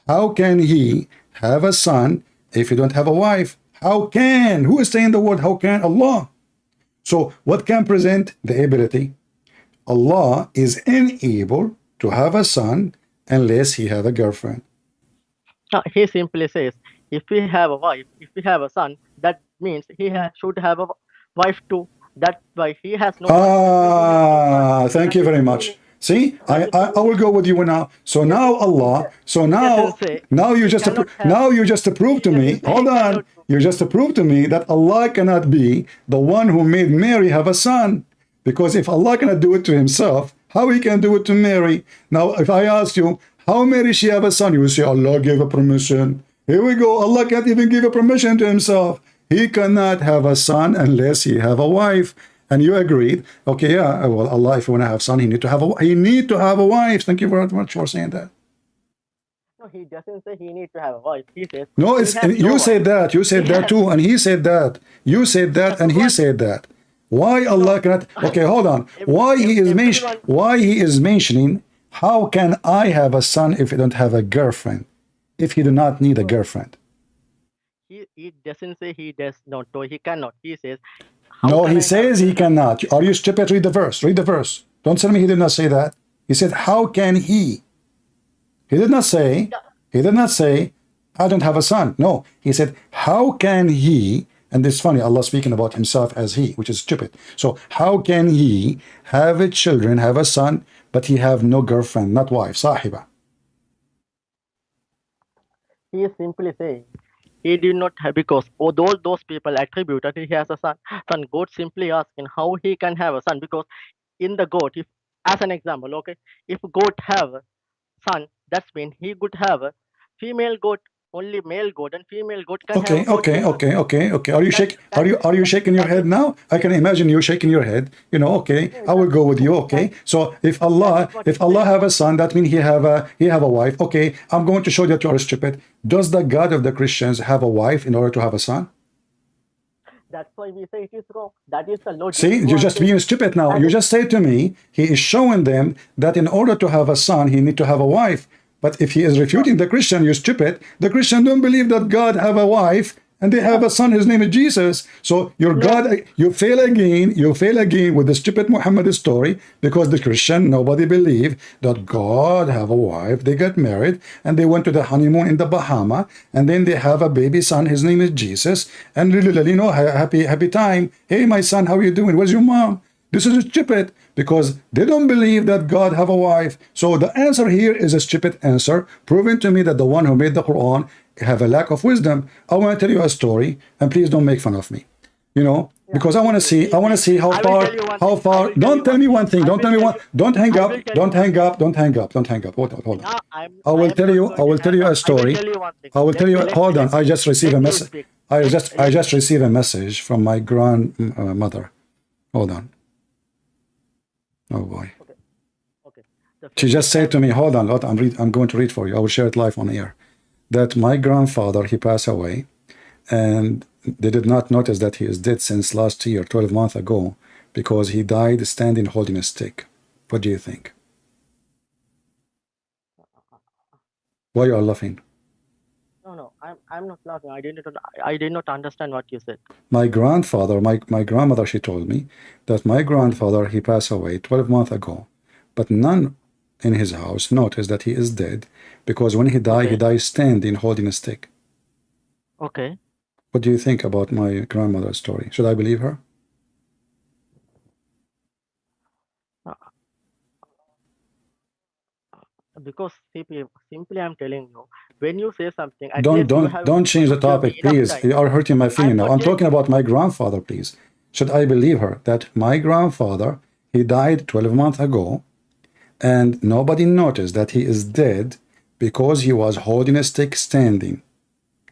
How can he have a son if you don't have a wife? How can? Who is saying the word? How can? Allah. So what can present the ability? Allah is unable to have a son unless he have a girlfriend. He simply says, if we have a wife, if we have a son, that means he should have a wife too. That's why he has no. Thank you very much. See, I will go with you now. So now Allah, so now you just prove to me. Hold on, you just prove to me that Allah cannot be the one who made Mary have a son, because if Allah cannot do it to Himself, how He can do it to Mary? Now, if I ask you, how Mary she have a son, you will say Allah gave a permission. Here we go. Allah can't even give a permission to Himself. He cannot have a son unless He have a wife. And you agreed, okay, yeah, well, Allah, if you want to have son, He need to have a wife. Thank you very much for saying that. No, He doesn't say He need to have a wife. He says no, it's you said that. You said that too, and He said that. You said that, and He said that. Why Allah cannot? Okay, hold on. Why He is mentioning? How can I have a son if I don't have a girlfriend? If he do not need a girlfriend? He doesn't say he does not, or he cannot. He says. No, He says He cannot. Are you stupid? Read the verse. Read the verse. Don't tell me He did not say that. He said, how can He? He did not say, I don't have a son. No, He said, how can He? And it's funny, Allah speaking about Himself as He, which is stupid. So how can He have a children, have a son, but He have no girlfriend, not wife, sahiba? He is simply saying He did not have, because although those people attributed He has a son, God simply asking how He can have a son, because in the goat, if as an example, okay, if goat have a son, that's mean he could have a female goat. Only male goat and female goat can have. Okay. Are you shaking your head now? I can imagine you shaking your head. You know, okay, I will go with you. Okay, so if Allah have a son, that means he have a wife. Okay, I'm going to show that you are stupid. Does the God of the Christians have a wife in order to have a son? That's why we say it is wrong. That is the logic. See, you're just being stupid now. You just say to me, He is showing them that in order to have a son, he need to have a wife. But if He is refuting the Christian, you're stupid. The Christian don't believe that God have a wife and they have a son. His name is Jesus. So your God, you fail again with the stupid Muhammad story, because the Christian, nobody believe that God have a wife. They got married and they went to the honeymoon in the Bahama, and then they have a baby son. His name is Jesus. And you know, happy time. Hey, my son, how are you doing? Where's your mom? This is stupid, because they don't believe that God have a wife. So the answer here is a stupid answer, proving to me that the one who made the Quran have a lack of wisdom. I want to tell you a story, and please don't make fun of me. You know, because I want to see how far. Don't tell me one thing. Don't hang up. Don't hang up. Hold on. I will tell you a story. I will tell you. Hold on. I just received a message. I just received a message from my grandmother. Hold on. Oh boy. Okay. She just said to me, hold on, I'm going to read for you. I will share it live on air. That my grandfather, he passed away, and they did not notice that he is dead since last year, 12 months ago, because he died standing holding a stick. What do you think? Why you are laughing? No, I'm not laughing. I did not understand what you said. My grandfather, my grandmother, she told me that my grandfather, he passed away 12 months ago, but none in his house noticed that he is dead, because when he died, he died standing holding a stick. Okay. What do you think about my grandmother's story? Should I believe her? Because simply I'm telling you, when you say something, don't change the topic, please. You are hurting my feeling now. I'm talking about my grandfather, please. Should I believe her that my grandfather, he died 12 months ago, and nobody noticed that he is dead because he was holding a stick standing?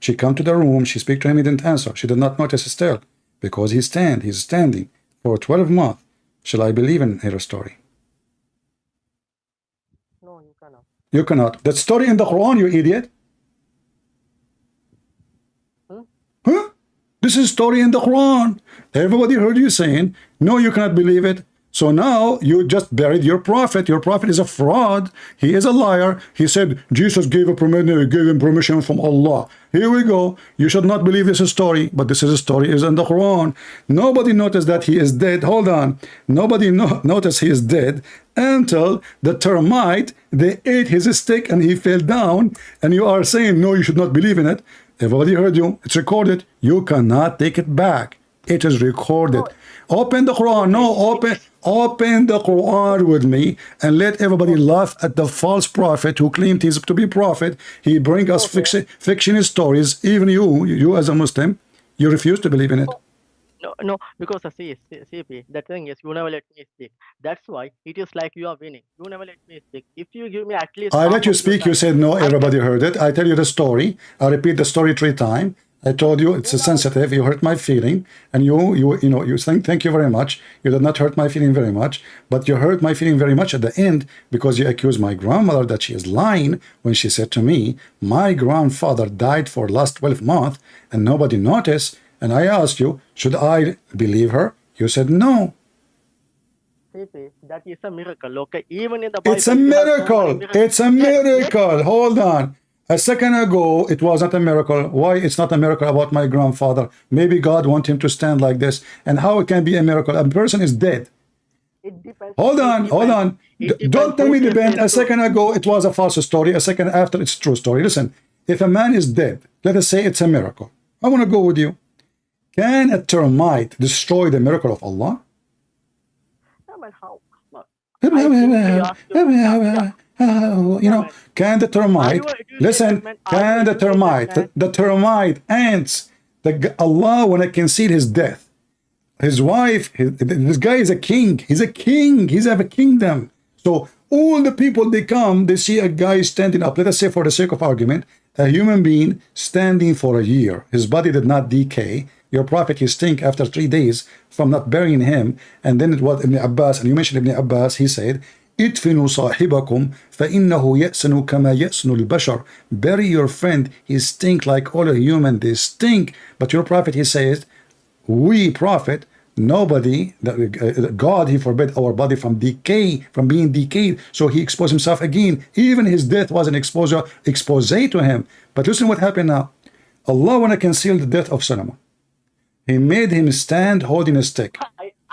She come to the room, she speak to him, he didn't answer. She did not notice still, because he's standing for 12 months. Shall I believe in her story? No, you cannot. You cannot. That story in the Quran, you idiot. Huh? This is story in the Quran. Everybody heard you saying, no, you cannot believe it. So now you just buried your prophet. Your prophet is a fraud. He is a liar. He said Jesus gave him permission from Allah. Here we go. You should not believe this story, but this is a story is in the Quran. Nobody noticed that he is dead. Hold on. Nobody noticed he is dead until the termite, they ate his stick and he fell down. And you are saying, no, you should not believe in it. Everybody heard you. It's recorded. You cannot take it back. It is recorded. No, Open the Quran. No, open the Quran with me and let everybody laugh at the false prophet who claimed he's to be prophet. He bring us fiction stories. Even you as a Muslim, you refuse to believe in it. no, because see, the thing is, you never let me speak. That's why it is like you are winning. You never let me speak. If you give me at least I half let you of your speak. You time, said no. I Everybody can. heard it. I tell you the story. I repeat the story 3 times. I told you it's You a know, sensitive. You hurt my feeling, and you think thank you very much. You did not hurt my feeling very much, but you hurt my feeling very much at the end because you accused my grandmother that she is lying when she said to me, my grandfather died for last 12 months and nobody noticed. And I asked you, should I believe her? You said no. that is a miracle. Okay, even in the It's a Bible, you have so many miracle. miracles. It's a Let miracle. Hold on. A second ago, it was not a miracle. Why it's not a miracle about my grandfather? Maybe God want him to stand like this. And how it can be a miracle? A person is dead. it depends. Hold It on, hold depends. on. It Don't depends tell who me tells depend. the A story. second ago, it was a false story. A second after, it's true story. Listen, if a man is dead, let us say it's a miracle. I want to go with you. Can a termite destroy the miracle of Allah? Yeah, man, how? I simply ask you. You Yeah, know, man. can the Are termite, you an listen, educated man? Are you can an the educated termite, man? the termite ants, Allah want to conceal his death. His wife, this guy is a king. He's a king. He's have a kingdom. So all the people, they come, they see a guy standing up. Let us say, for the sake of argument, a human being standing for a year. His body did not decay. Your prophet, he stink after 3 days from not burying him. And then it was Ibn Abbas, and you mentioned Ibn Abbas, he said, ادفنوا صاحبكم فإنه يأسن كما يأسن البشر. Bury your friend, he stink like all a human, they stink. But your prophet, he says, we prophet, nobody, God, he forbid our body from decay, from being decayed. So he exposed himself again. Even his death was an expose to him. But listen what happened now. Allah want to conceal the death of Solomon. He made him stand holding a stick.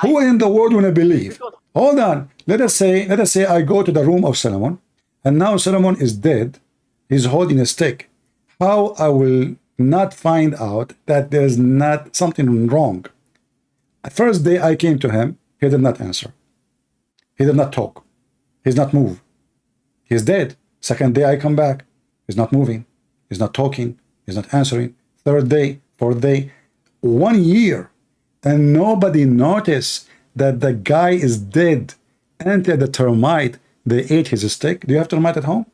Who in the world want to believe? Hold on. Let us say I go to the room of Solomon, and now Solomon is dead. He's holding a stick. How I will not find out that there's not something wrong? First day I came to him, he did not answer. He did not talk. He's not moved. He's dead. Second day I come back. He's not moving. He's not talking. He's not answering. Third day, fourth day, 1 year. And nobody noticed that the guy is dead. Until the termite, they ate his stick. Do you have termite at home?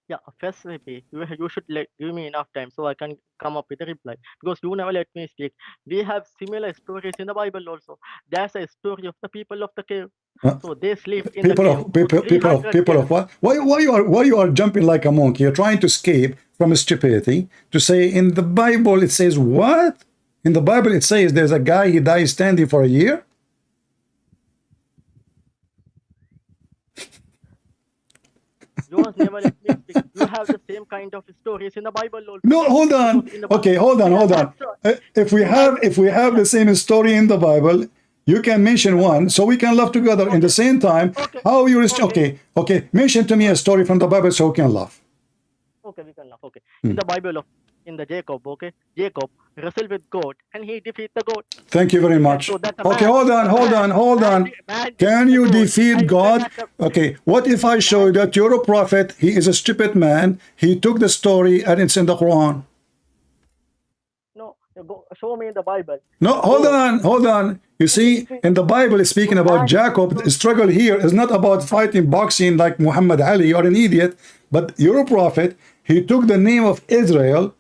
Yeah, firstly, you should give me enough time so I can come up with a reply, because you never let me speak. We have similar stories in the Bible also. There's a story of the people of the cave. So they sleep in the cave for 300 People years. of what? Why you are jumping like a monkey? You're trying to escape from stupidity to say in the Bible it says what? In the Bible it says there's a guy, he dies standing for a year. You must never let me speak. You have the same kind of stories in the Bible also. No, hold on. Because in the Bible, Okay, hold on. If we have the same story in the Bible, you can mention one, so we can laugh together in the same time. How you okay? Mention to me a story from the Bible so we can laugh. Okay, we can laugh. Okay, in the Bible in the Jacob, okay, Jacob wrestled with God and he defeated the God. Thank you very much. So that Okay, hold on. Can you defeat God? Okay, what if I show you that you're a prophet, he is a stupid man, he took the story and it's in the Quran? No, show me in the Bible. No, hold on. You see, in the Bible, it's speaking about Jacob. The struggle here is not about fighting boxing like Muhammad Ali or an idiot, but you're a prophet. He took the name of Israel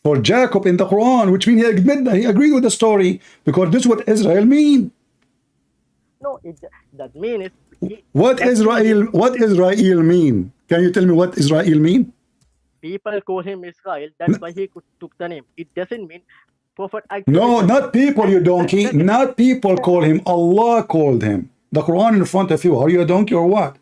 for Jacob in the Quran, which means he agreed with the story, because this is what Israel mean. No, that means what Israel mean? Can you tell me what Israel mean? People call him Israel. That's why he took the name. It doesn't mean prophet. No, not people, you donkey. Not people call him. Allah called him. The Quran in front of you. Are you a donkey or what?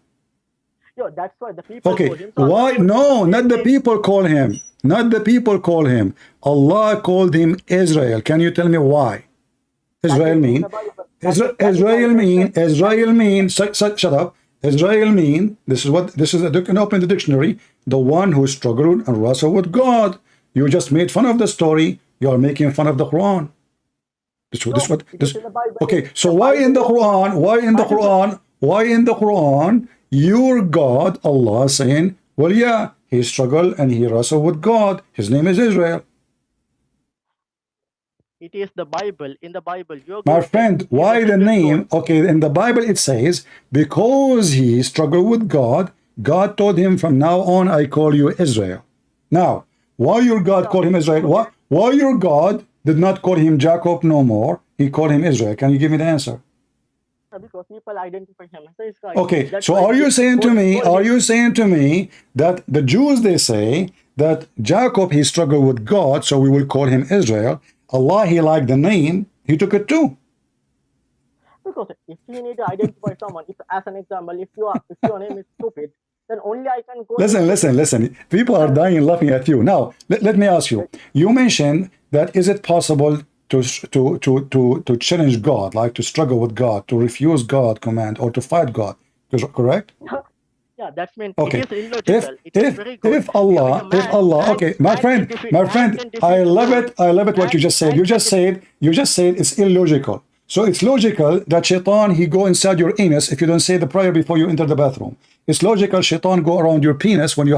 Yo, that's why the people okay. call him. So why? No, not the people call him. Not the people call him. Allah called him Israel. Can you tell me why? Israel mean. Israel mean. Shut up. Israel mean. This is you can open the dictionary. The one who struggled and wrestled with God. You just made fun of the story. You are making fun of the Quran. No, it is in the Bible. Okay, so The why in the Bible- Quran, why in the Quran, your God, Allah saying, well, yeah, he struggled and he wrestled with God. His name is Israel. It is the Bible. In the Bible, your My God said friend, he is why the secret name? God. Okay, in the Bible it says, because he struggled with God, God told him, from now on, I call you Israel. Now, why your God called him Israel? Why your God did not call him Jacob no more? He called him Israel. Can you give me the answer? Because people identify him as Israel. Okay, That's so why are you saying to God me, called are him- you saying to me that the Jews, they say that Jacob, he struggled with God, so we will call him Israel. Allah, he liked the name, he took it too. Because if you need to identify someone, if as an example, if your name is stupid, then only I can call you stupid. Listen. People are dying laughing at you. Now, let me ask you. You mentioned that is it possible to challenge God, like to struggle with God, to refuse God command, or to fight God? Correct? Yeah, that's mean Okay. it is illogical. It is very good. If Allah, okay, my friend, I love it what you just said. You just said it's illogical. So it's logical that shaitan, he go inside your anus if you don't say the prayer before you enter the bathroom. It's logical shaitan go around your penis when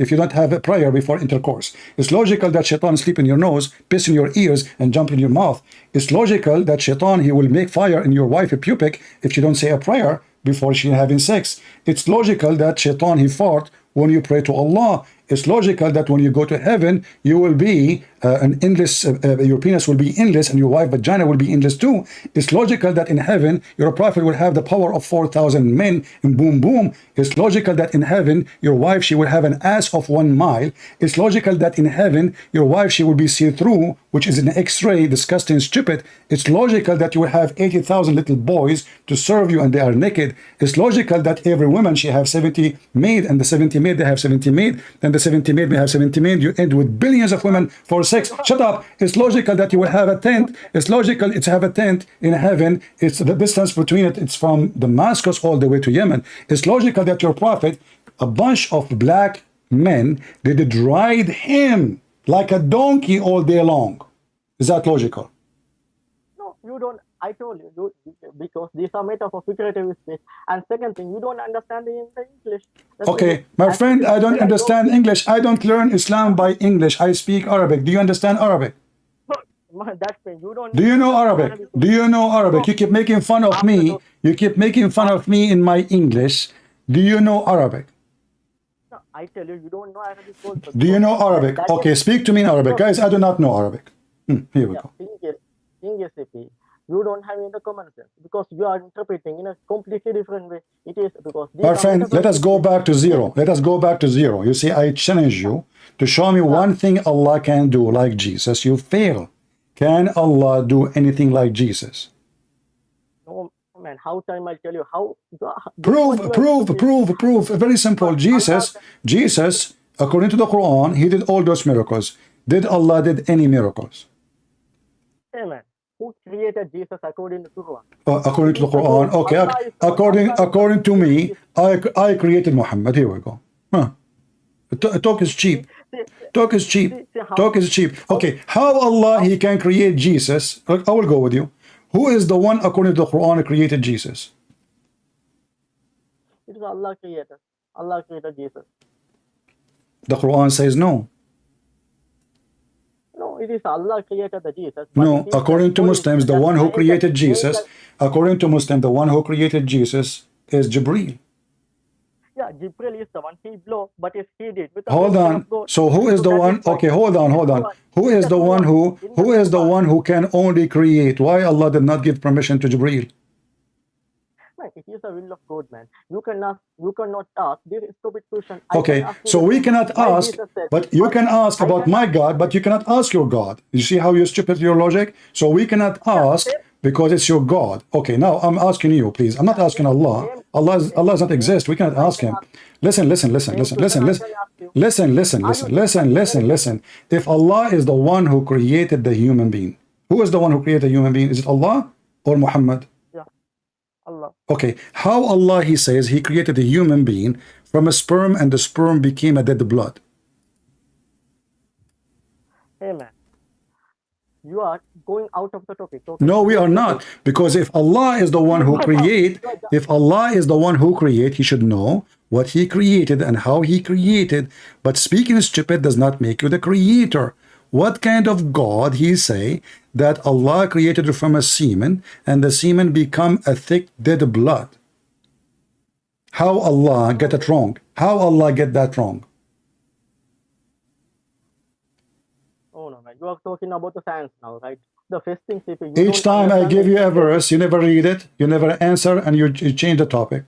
if you don't have a prayer before intercourse. It's logical that shaitan sleep in your nose, piss in your ears, and jump in your mouth. It's logical that shaitan, he will make fire in your wife pubic if you don't say a prayer before she having sex. It's logical that shaitan, he fart when you pray to Allah. It's logical that when you go to heaven, you will be an endless, your penis will be endless and your wife vagina will be endless too. It's logical that in heaven, your prophet will have the power of 4,000 men and boom, boom. It's logical that in heaven, your wife, she will have an ass of 1 mile. It's logical that in heaven, your wife, she will be see-through, which is an X-ray, disgusting, stupid. It's logical that you will have 80,000 little boys to serve you and they are naked. It's logical that every woman, she have 70 maid and the 70 maid, they have 70 maid. Then the 70 maid may have 70 maid. You end with billions of women for sex. Shut up. It's logical that you will have a tent. It's logical to have a tent in heaven. It's the distance between it. It's from Damascus all the way to Yemen. It's logical that your prophet, a bunch of black men, they did ride him like a donkey all day long. Is that logical? No, you don't. I told you, because these are metaphor, figurative speech. And second thing, you don't understand the English. That's Okay, my and friend, I don't understand English. I don't learn Islam by English. I speak Arabic. Do you understand Arabic? That's why you don't. Do you know Arabic? Do you know Arabic? You keep making fun of me. You keep making fun of me in my English. Do you know Arabic? No, I tell you, you don't know Arabic also. Do you know Arabic? Okay, speak to me in Arabic. Guys, I do not know Arabic. Here we go. Thing is, you don't have any common sense because you are interpreting in a completely different way. It is because my friend, let us go back to zero. Let us go back to zero. You see, I challenge you to show me one thing Allah can do like Jesus. You fail. Can Allah do anything like Jesus? No, man. How time I'll tell you how. Prove. Very simple. Jesus, according to the Quran, he did all those miracles. Did Allah did any miracles? Hey, man. Who created Jesus according to Quran? According to the Quran, okay. According to me, I created Muhammad. Here we go. Talk is cheap. Talk is cheap. Okay, how Allah he can create Jesus? I will go with you. Who is the one according to the Quran who created Jesus? It is Allah created. Allah created Jesus. The Quran says no. No, it is Allah created the Jesus. No, according to Muslims, the one who created Jesus, according to Muslim, the one who created Jesus is Jibreel. Yeah, Jibreel is the one he blew, but if he did. Hold on. So who is the one? Okay, hold on. Who is the one who can only create? Why Allah did not give permission to Jibreel? Man, it is the will of God, man. You cannot ask this stupid question. Okay, so we cannot ask, but you can ask about my God, but you cannot ask your God. You see how you stupid your logic? So we cannot ask because it's your God. Okay, now I'm asking you, please. I'm not asking Allah. Allah does not exist. We cannot ask him. Listen. If Allah is the one who created the human being, who is the one who created the human being? Is it Allah or Muhammad? Allah. Okay, how Allah, he says, he created a human being from a sperm and the sperm became a dead blood. Hey, man. You are going out of the topic. Okay? No, we are not. Because if Allah is the one who create, if Allah is the one who create, he should know what he created and how he created. But speaking stupid does not make you the creator. What kind of God he say that Allah created from a semen and the semen become a thick dead blood? How Allah get it wrong? How Allah get that wrong? Oh no, man. You are talking about the science now, right? The first thing, if you Each time I give you a verse, you never read it, you never answer, and you change the topic.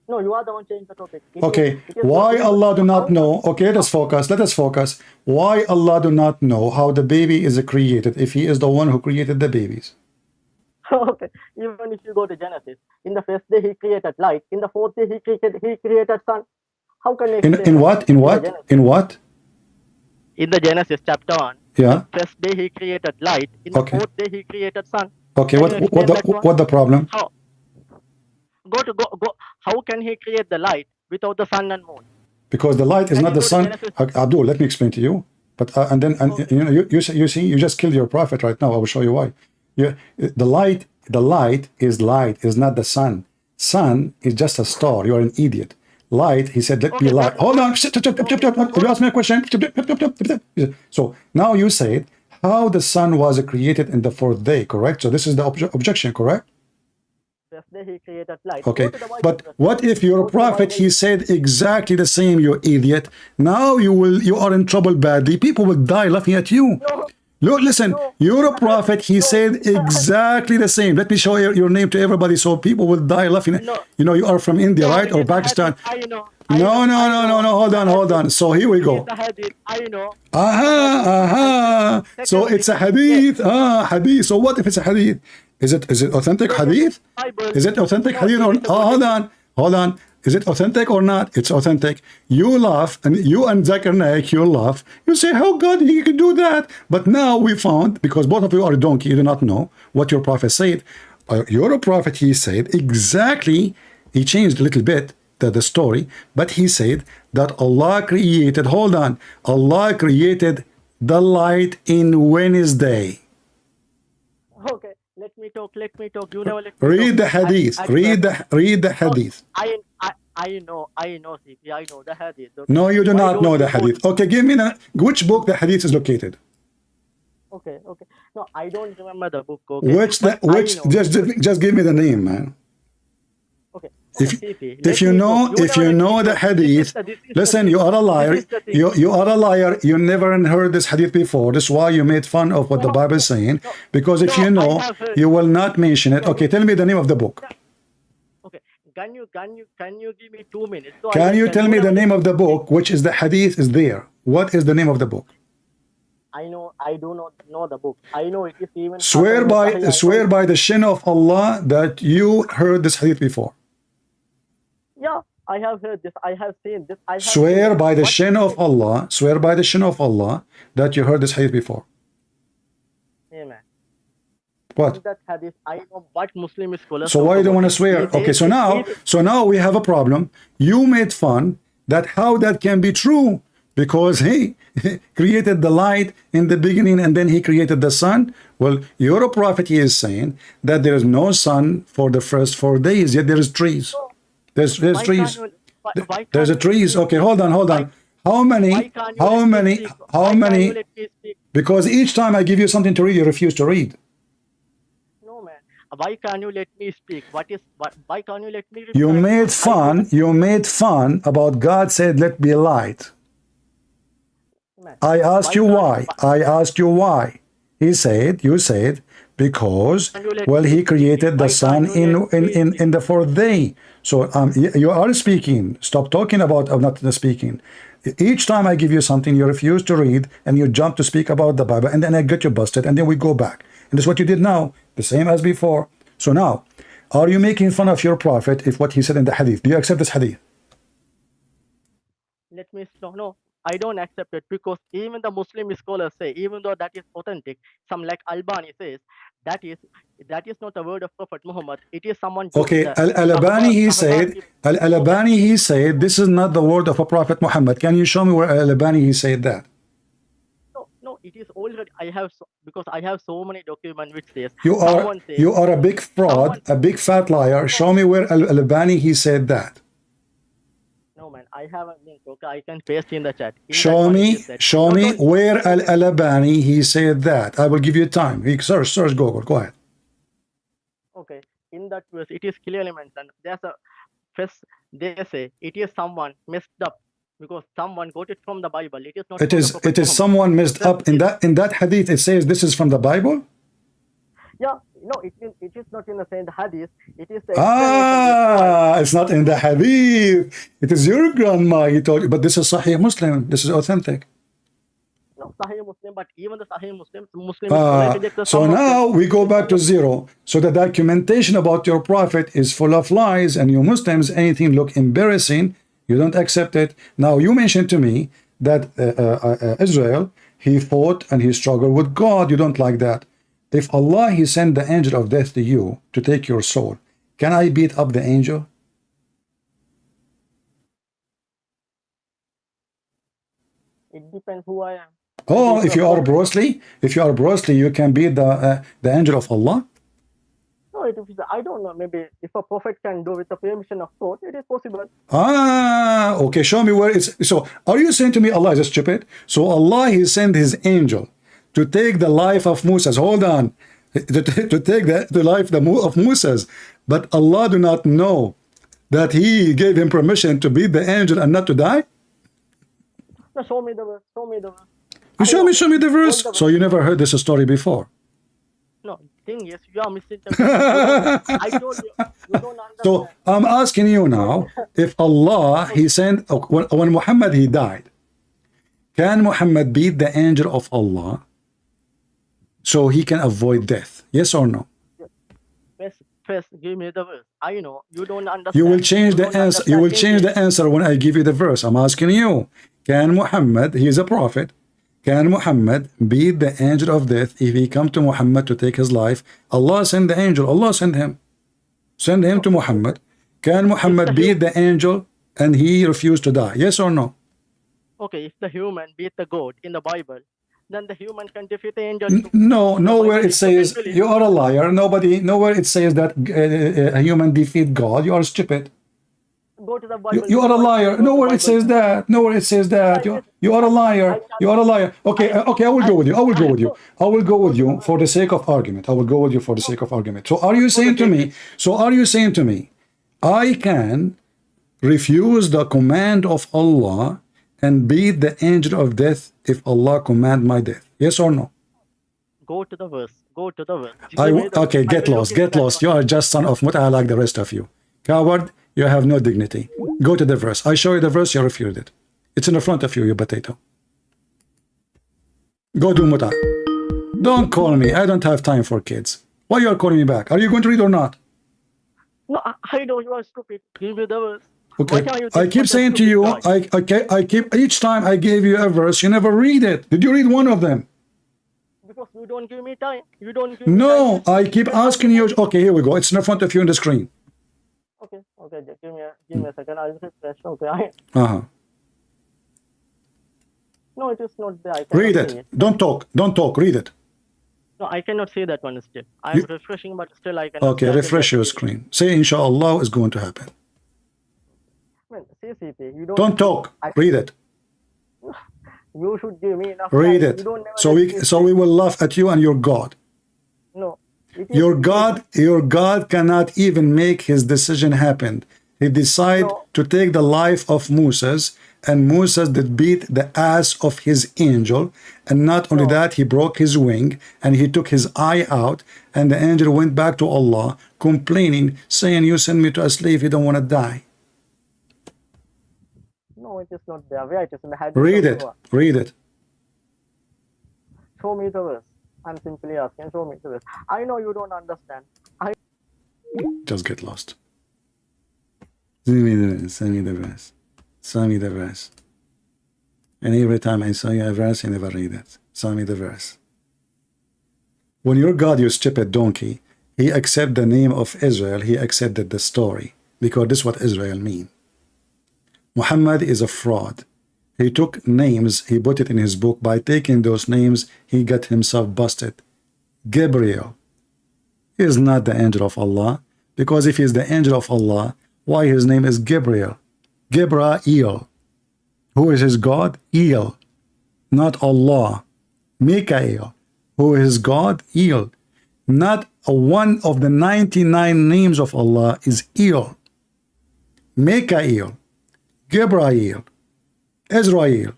No, you are the one changing the topic. Okay, why Allah do not know? Okay, let us focus. Let us focus. Why Allah do not know how the baby is created if He is the one who created the babies? Okay, even if you go to Genesis, in the first day He created light. In the fourth day He created sun. How can you In what? In what? In what? In the Genesis chapter 1. Yeah. First day He created light. In the fourth day He created sun. Okay. What the problem? How? Go. How can He create the light without the sun and moon? Because the light is not the sun. Abdul, let me explain to you. But you see, you just killed your prophet right now. I will show you why. The light is not the sun. Sun is just a star. You are an idiot. Light, he said, let be light. Hold on. You asked me a question. So now you said how the sun was created in the fourth day, correct? So this is the objection, correct? First day He created light. Okay, but what if your prophet, he said exactly the same, you idiot? Now you are in trouble badly. People will die laughing at you. Look, listen, you're a prophet. He said exactly the same. Let me show your name to everybody so people will die laughing. You know, you are from India, right? Or Pakistan. No. Hold on. So here we go. So it's a hadith. Hadith. So what if it's a hadith? Is it authentic hadith? Is it authentic hadith or hold on. Is it authentic or not? It's authentic. You laugh, and you and Zakir Naik, you laugh. You say, how God he can do that? But now we found, because both of you are a donkey, you do not know what your prophet said. Your prophet, he said exactly, he changed a little bit the story, but he said that Allah created, Allah created the light in Wednesday. Okay, let me talk. You never let me read talk. The hadith. Read the hadith. I know, CP, I know the hadith. Okay? No, you do not know the hadith. Okay, give me which book the hadith is located. Okay. No, I don't remember the book. Okay. Just give me the name, man. Okay. If you know the hadith, listen, you are a liar. You are a liar. You never heard this hadith before. That's why you made fun of what the Bible is saying. Because if you know, you will not mention it. Okay, tell me the name of the book. Okay. Can you give me 2 minutes? So can you tell me the name of the book, which is the hadith is there? What is the name of the book? I do not know the book. I know it is even. Swear by the shin of Allah that you heard this hadith before. Yeah, I have heard this. I have seen this. Swear by the shin of Allah. Swear by the shin of Allah that you heard this hadith before. Amen. What? That hadith, I know what Muslim scholars. So why you don't want to swear? Okay, so now we have a problem. You made fun that how that can be true because he created the light in the beginning and then he created the sun. Well, your prophet he is saying that there is no sun for the first 4 days, yet there is trees. There's trees. There's a trees. Okay, hold on. How many? Because each time I give you something to read, you refuse to read. No, man. Why can't you let me speak? Why can't you let me reply? You made fun about God said, let be light. Man. I asked you why. You said, because, well, he created the sun in the 4th day. So you are speaking. Stop talking about not speaking. Each time I give you something, you refuse to read and you jump to speak about the Bible, and then I get you busted, and then we go back. And that's what you did now, the same as before. So now, are you making fun of your prophet if what he said in the hadith? Do you accept this hadith? No, I don't accept it, because even the Muslim scholars say, even though that is authentic, some like Albani says, that is not the word of Prophet Muhammad. It is someone. Okay, Al-Albani he said this is not the word of a Prophet Muhammad. Can you show me where Al-Albani he said that? No, it is already, because I have so many documents which says, You are a big fraud, a big fat liar. Show me where Al-Albani he said that. No man, I have a link, okay, I can paste in the chat. Show me where Al-Albani he said that. I will give you time. Search Google, go ahead. Okay, in that verse, it is clearly mentioned. There's a first, they say it is someone messed up because someone got it from the Bible. It is not. It is someone messed up in that hadith. It says this is from the Bible. Yeah, no, it is not in the same hadith. It is the it's not in the hadith. It is your grandma. He told you, but this is Sahih Muslim. This is authentic. No, Sahih Muslim, but even the Sahih Muslim. So now we go back to zero. So the documentation about your prophet is full of lies, and you Muslims, anything look embarrassing, you don't accept it. Now you mentioned to me that Israel, he fought and he struggled with God. You don't like that. If Allah, he sent the angel of death to you to take your soul, can I beat up the angel? It depends who I am. Oh, if you are Bruce Lee, you can beat the angel of Allah? No, I don't know. Maybe if a prophet can do with the permission of God, it is possible. Okay, show me where it's. So, are you saying to me Allah is stupid? So Allah, he sent his angel to take the life of Moses. Hold on. To take the life of Moses. But Allah do not know that he gave him permission to beat the angel and not to die? No, show me the verse. Show me the verse. You show me the verse. So you never heard this story before? No, thing is, you are misinterpreting. I told you, you don't understand. So I'm asking you now, if Allah, he sent, when Muhammad, he died, can Muhammad beat the angel of Allah so he can avoid death? Yes or no? First, give me the verse. I know, you don't understand. You will change the answer. You will change the answer when I give you the verse. I'm asking you, can Muhammad, he is a prophet, can Muhammad beat the angel of death if he come to Muhammad to take his life? Allah send the angel. Allah send him. Send him to Muhammad. Can Muhammad beat the angel and he refused to die? Yes or no? Okay, if the human beat the God in the Bible, then the human can defeat the angel. No, nowhere it says you are a liar. Nowhere it says that a human defeat God. You are stupid. Go to the Bible. You are a liar. Nowhere it says that. Nowhere it says that. You are a liar. You are a liar. Okay, I will go with you. I will go with you for the sake of argument. I will go with you for the sake of argument. So are you saying to me, I can refuse the command of Allah and beat the angel of death if Allah command my death? Yes or no? Go to the verse. Go to the verse. Okay, get lost. You are just son of Mut'a like the rest of you. Coward, you have no dignity. Go to the verse. I show you the verse, you refute it. It's in the front of you, you potato. Go do Mut'a. Don't call me. I don't have time for kids. Why you are calling me back? Are you going to read or not? No, I know you are stupid. Give me the verse. Okay, I keep saying to you, I keep, each time I gave you a verse, you never read it. Did you read one of them? Because you don't give me time. You don't give me No, time. I keep asking you. Okay, here we go. It's in front of you on the screen. Okay, give me a second. I'll refresh. Okay. No, it is not there. Read it. Don't talk. Read it. No, I cannot see that one still. I am refreshing, but still I cannot. Okay, refresh your screen. Say, inshallah, is going to happen. You don't talk. Read it. You should give me enough Read time. it. So we will laugh at you and your God. No. Your God cannot even make his decision happen. He decided to take the life of Moses, and Moses did beat the ass of his angel, and not only that, he broke his wing and he took his eye out, and the angel went back to Allah complaining, saying, you send me to a slave, you don't want to die. No, it is not there. Where it is in the hadith. Read it. Show me the verse. I'm simply asking, show me the verse. I know you don't understand. Just get lost. Send me the verse. And every time I say a verse, you never read it. Send me the verse. When your God, you stupid donkey, he accepted the name of Israel, he accepted the story. Because this is what Israel mean. Muhammad is a fraud. He took names, he put it in his book. By taking those names, he got himself busted. Gabriel is not the angel of Allah, because if he's the angel of Allah, why his name is Gabriel? Gabriel. Who is his God? El, not Allah. Mikael. Who is God? El. Not one of the 99 names of Allah is El. Mikael, Gabriel, Israel.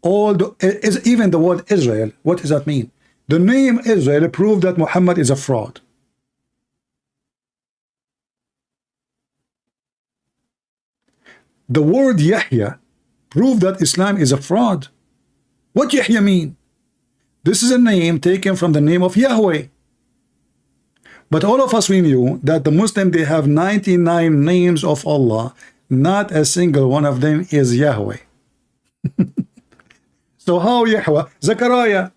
Even the word Israel, what does that mean? The name Israel proved that Muhammad is a fraud. The word Yahya proved that Islam is a fraud. What Yahya mean? This is a name taken from the name of Yahweh. But all of us, we knew that the Muslim, they have 99 names of Allah. Not a single one of them is Yahweh. So how Yahweh? Zechariah.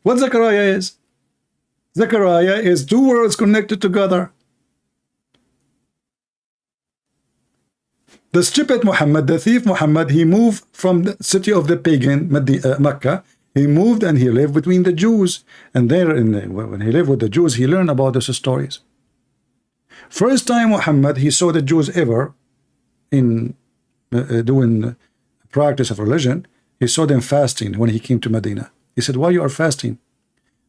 What Zechariah is? Zechariah is two words connected together. The stupid Muhammad, the thief Muhammad, he moved from the city of the pagan, Mecca. He moved and he lived between the Jews. And there, when he lived with the Jews, he learned about those stories. First time Muhammad, he saw the Jews ever in doing practice of religion, he saw them fasting when he came to Medina. He said, why you are fasting?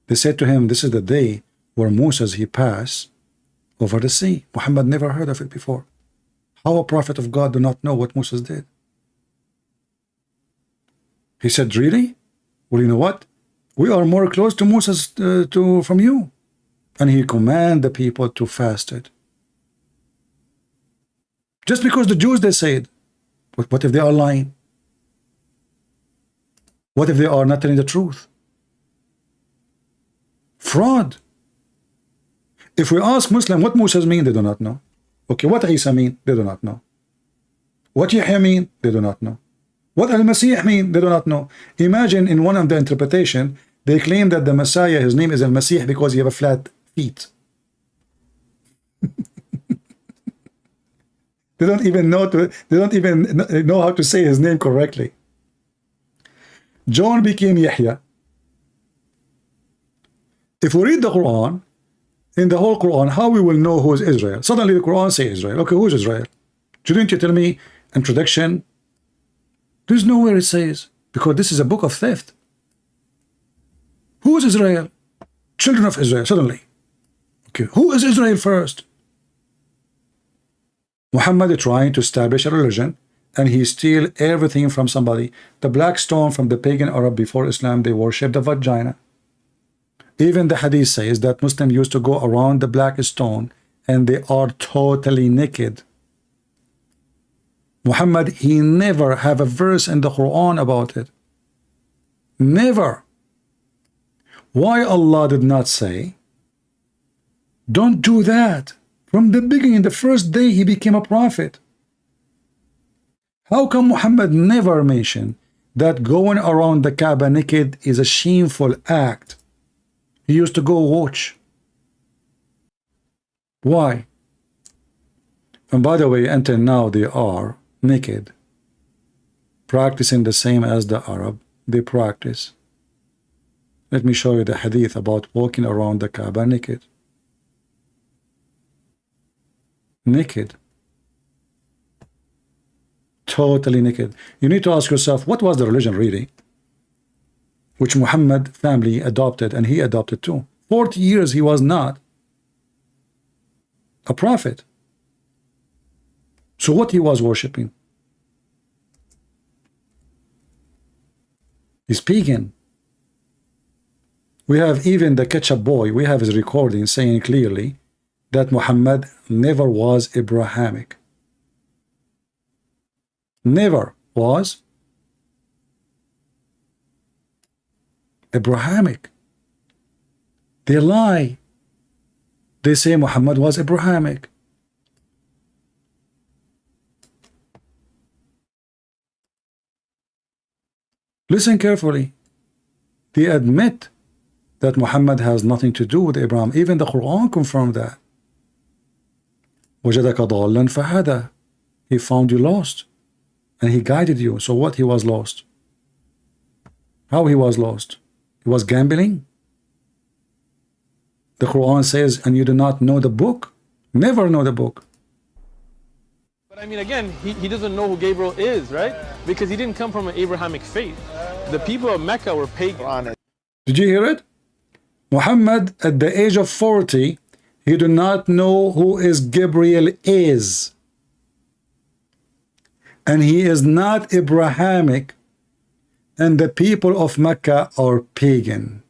They said to him, this is the day where Moses, he passed over the sea. Muhammad never heard of it before. How a prophet of God do not know what Moses did? He said, really? Well, you know what? We are more close to Moses from you. And he commanded the people to fast it. Just because the Jews, they said, what if they are lying? What if they are not telling the truth? Fraud. If we ask Muslim what Moses mean, they do not know. Okay, what Isa mean? They do not know. What Yahya mean? They do not know. What Al-Masih mean? They do not know. Imagine in one of the interpretation, they claim that the Messiah, his name is Al-Masih because he have a flat feet. They don't even know how to say his name correctly. John became Yahya. If we read the Quran, in the whole Quran, how we will know who is Israel? Suddenly the Quran say Israel. Okay, who is Israel? Shouldn't you tell me introduction? There's nowhere it says, because this is a book of theft. Who is Israel? Children of Israel, suddenly. Okay, who is Israel first? Muhammad is trying to establish a religion, and he steal everything from somebody. The black stone from the pagan Arab before Islam, they worship the vagina. Even the hadith says that Muslims used to go around the black stone and they are totally naked. Muhammad, he never have a verse in the Quran about it. Never. Why Allah did not say, don't do that? From the beginning, the first day he became a prophet. How come Muhammad never mentioned that going around the Kaaba naked is a shameful act? He used to go watch. Why? And by the way, until now they are naked, practicing the same as the Arab. They practice. Let me show you the hadith about walking around the Kaaba naked. Naked. Totally naked. You need to ask yourself, what was the religion really? Which Muhammad family adopted, and he adopted too. 40 years he was not a prophet. So what he was worshipping? He's pagan. We have even the ketchup boy, we have his recording saying clearly that Muhammad never was Abrahamic. Never was Abrahamic. They lie. They say Muhammad was Abrahamic. Listen carefully. They admit that Muhammad has nothing to do with Abraham. Even the Quran confirmed that. وَجَدَكَ ضَالًّا فَهَدَى. He found you lost, and he guided you. So what? He was lost. How he was lost? He was gambling? The Quran says, and you do not know the book? Never know the book. But I mean, again, he doesn't know who Gabriel is, right? Because he didn't come from an Abrahamic faith. The people of Mecca were pagan. Did you hear it? Muhammad, at the age of 40, he do not know who is Gabriel is. And he is not Abrahamic. And the people of Mecca are pagan.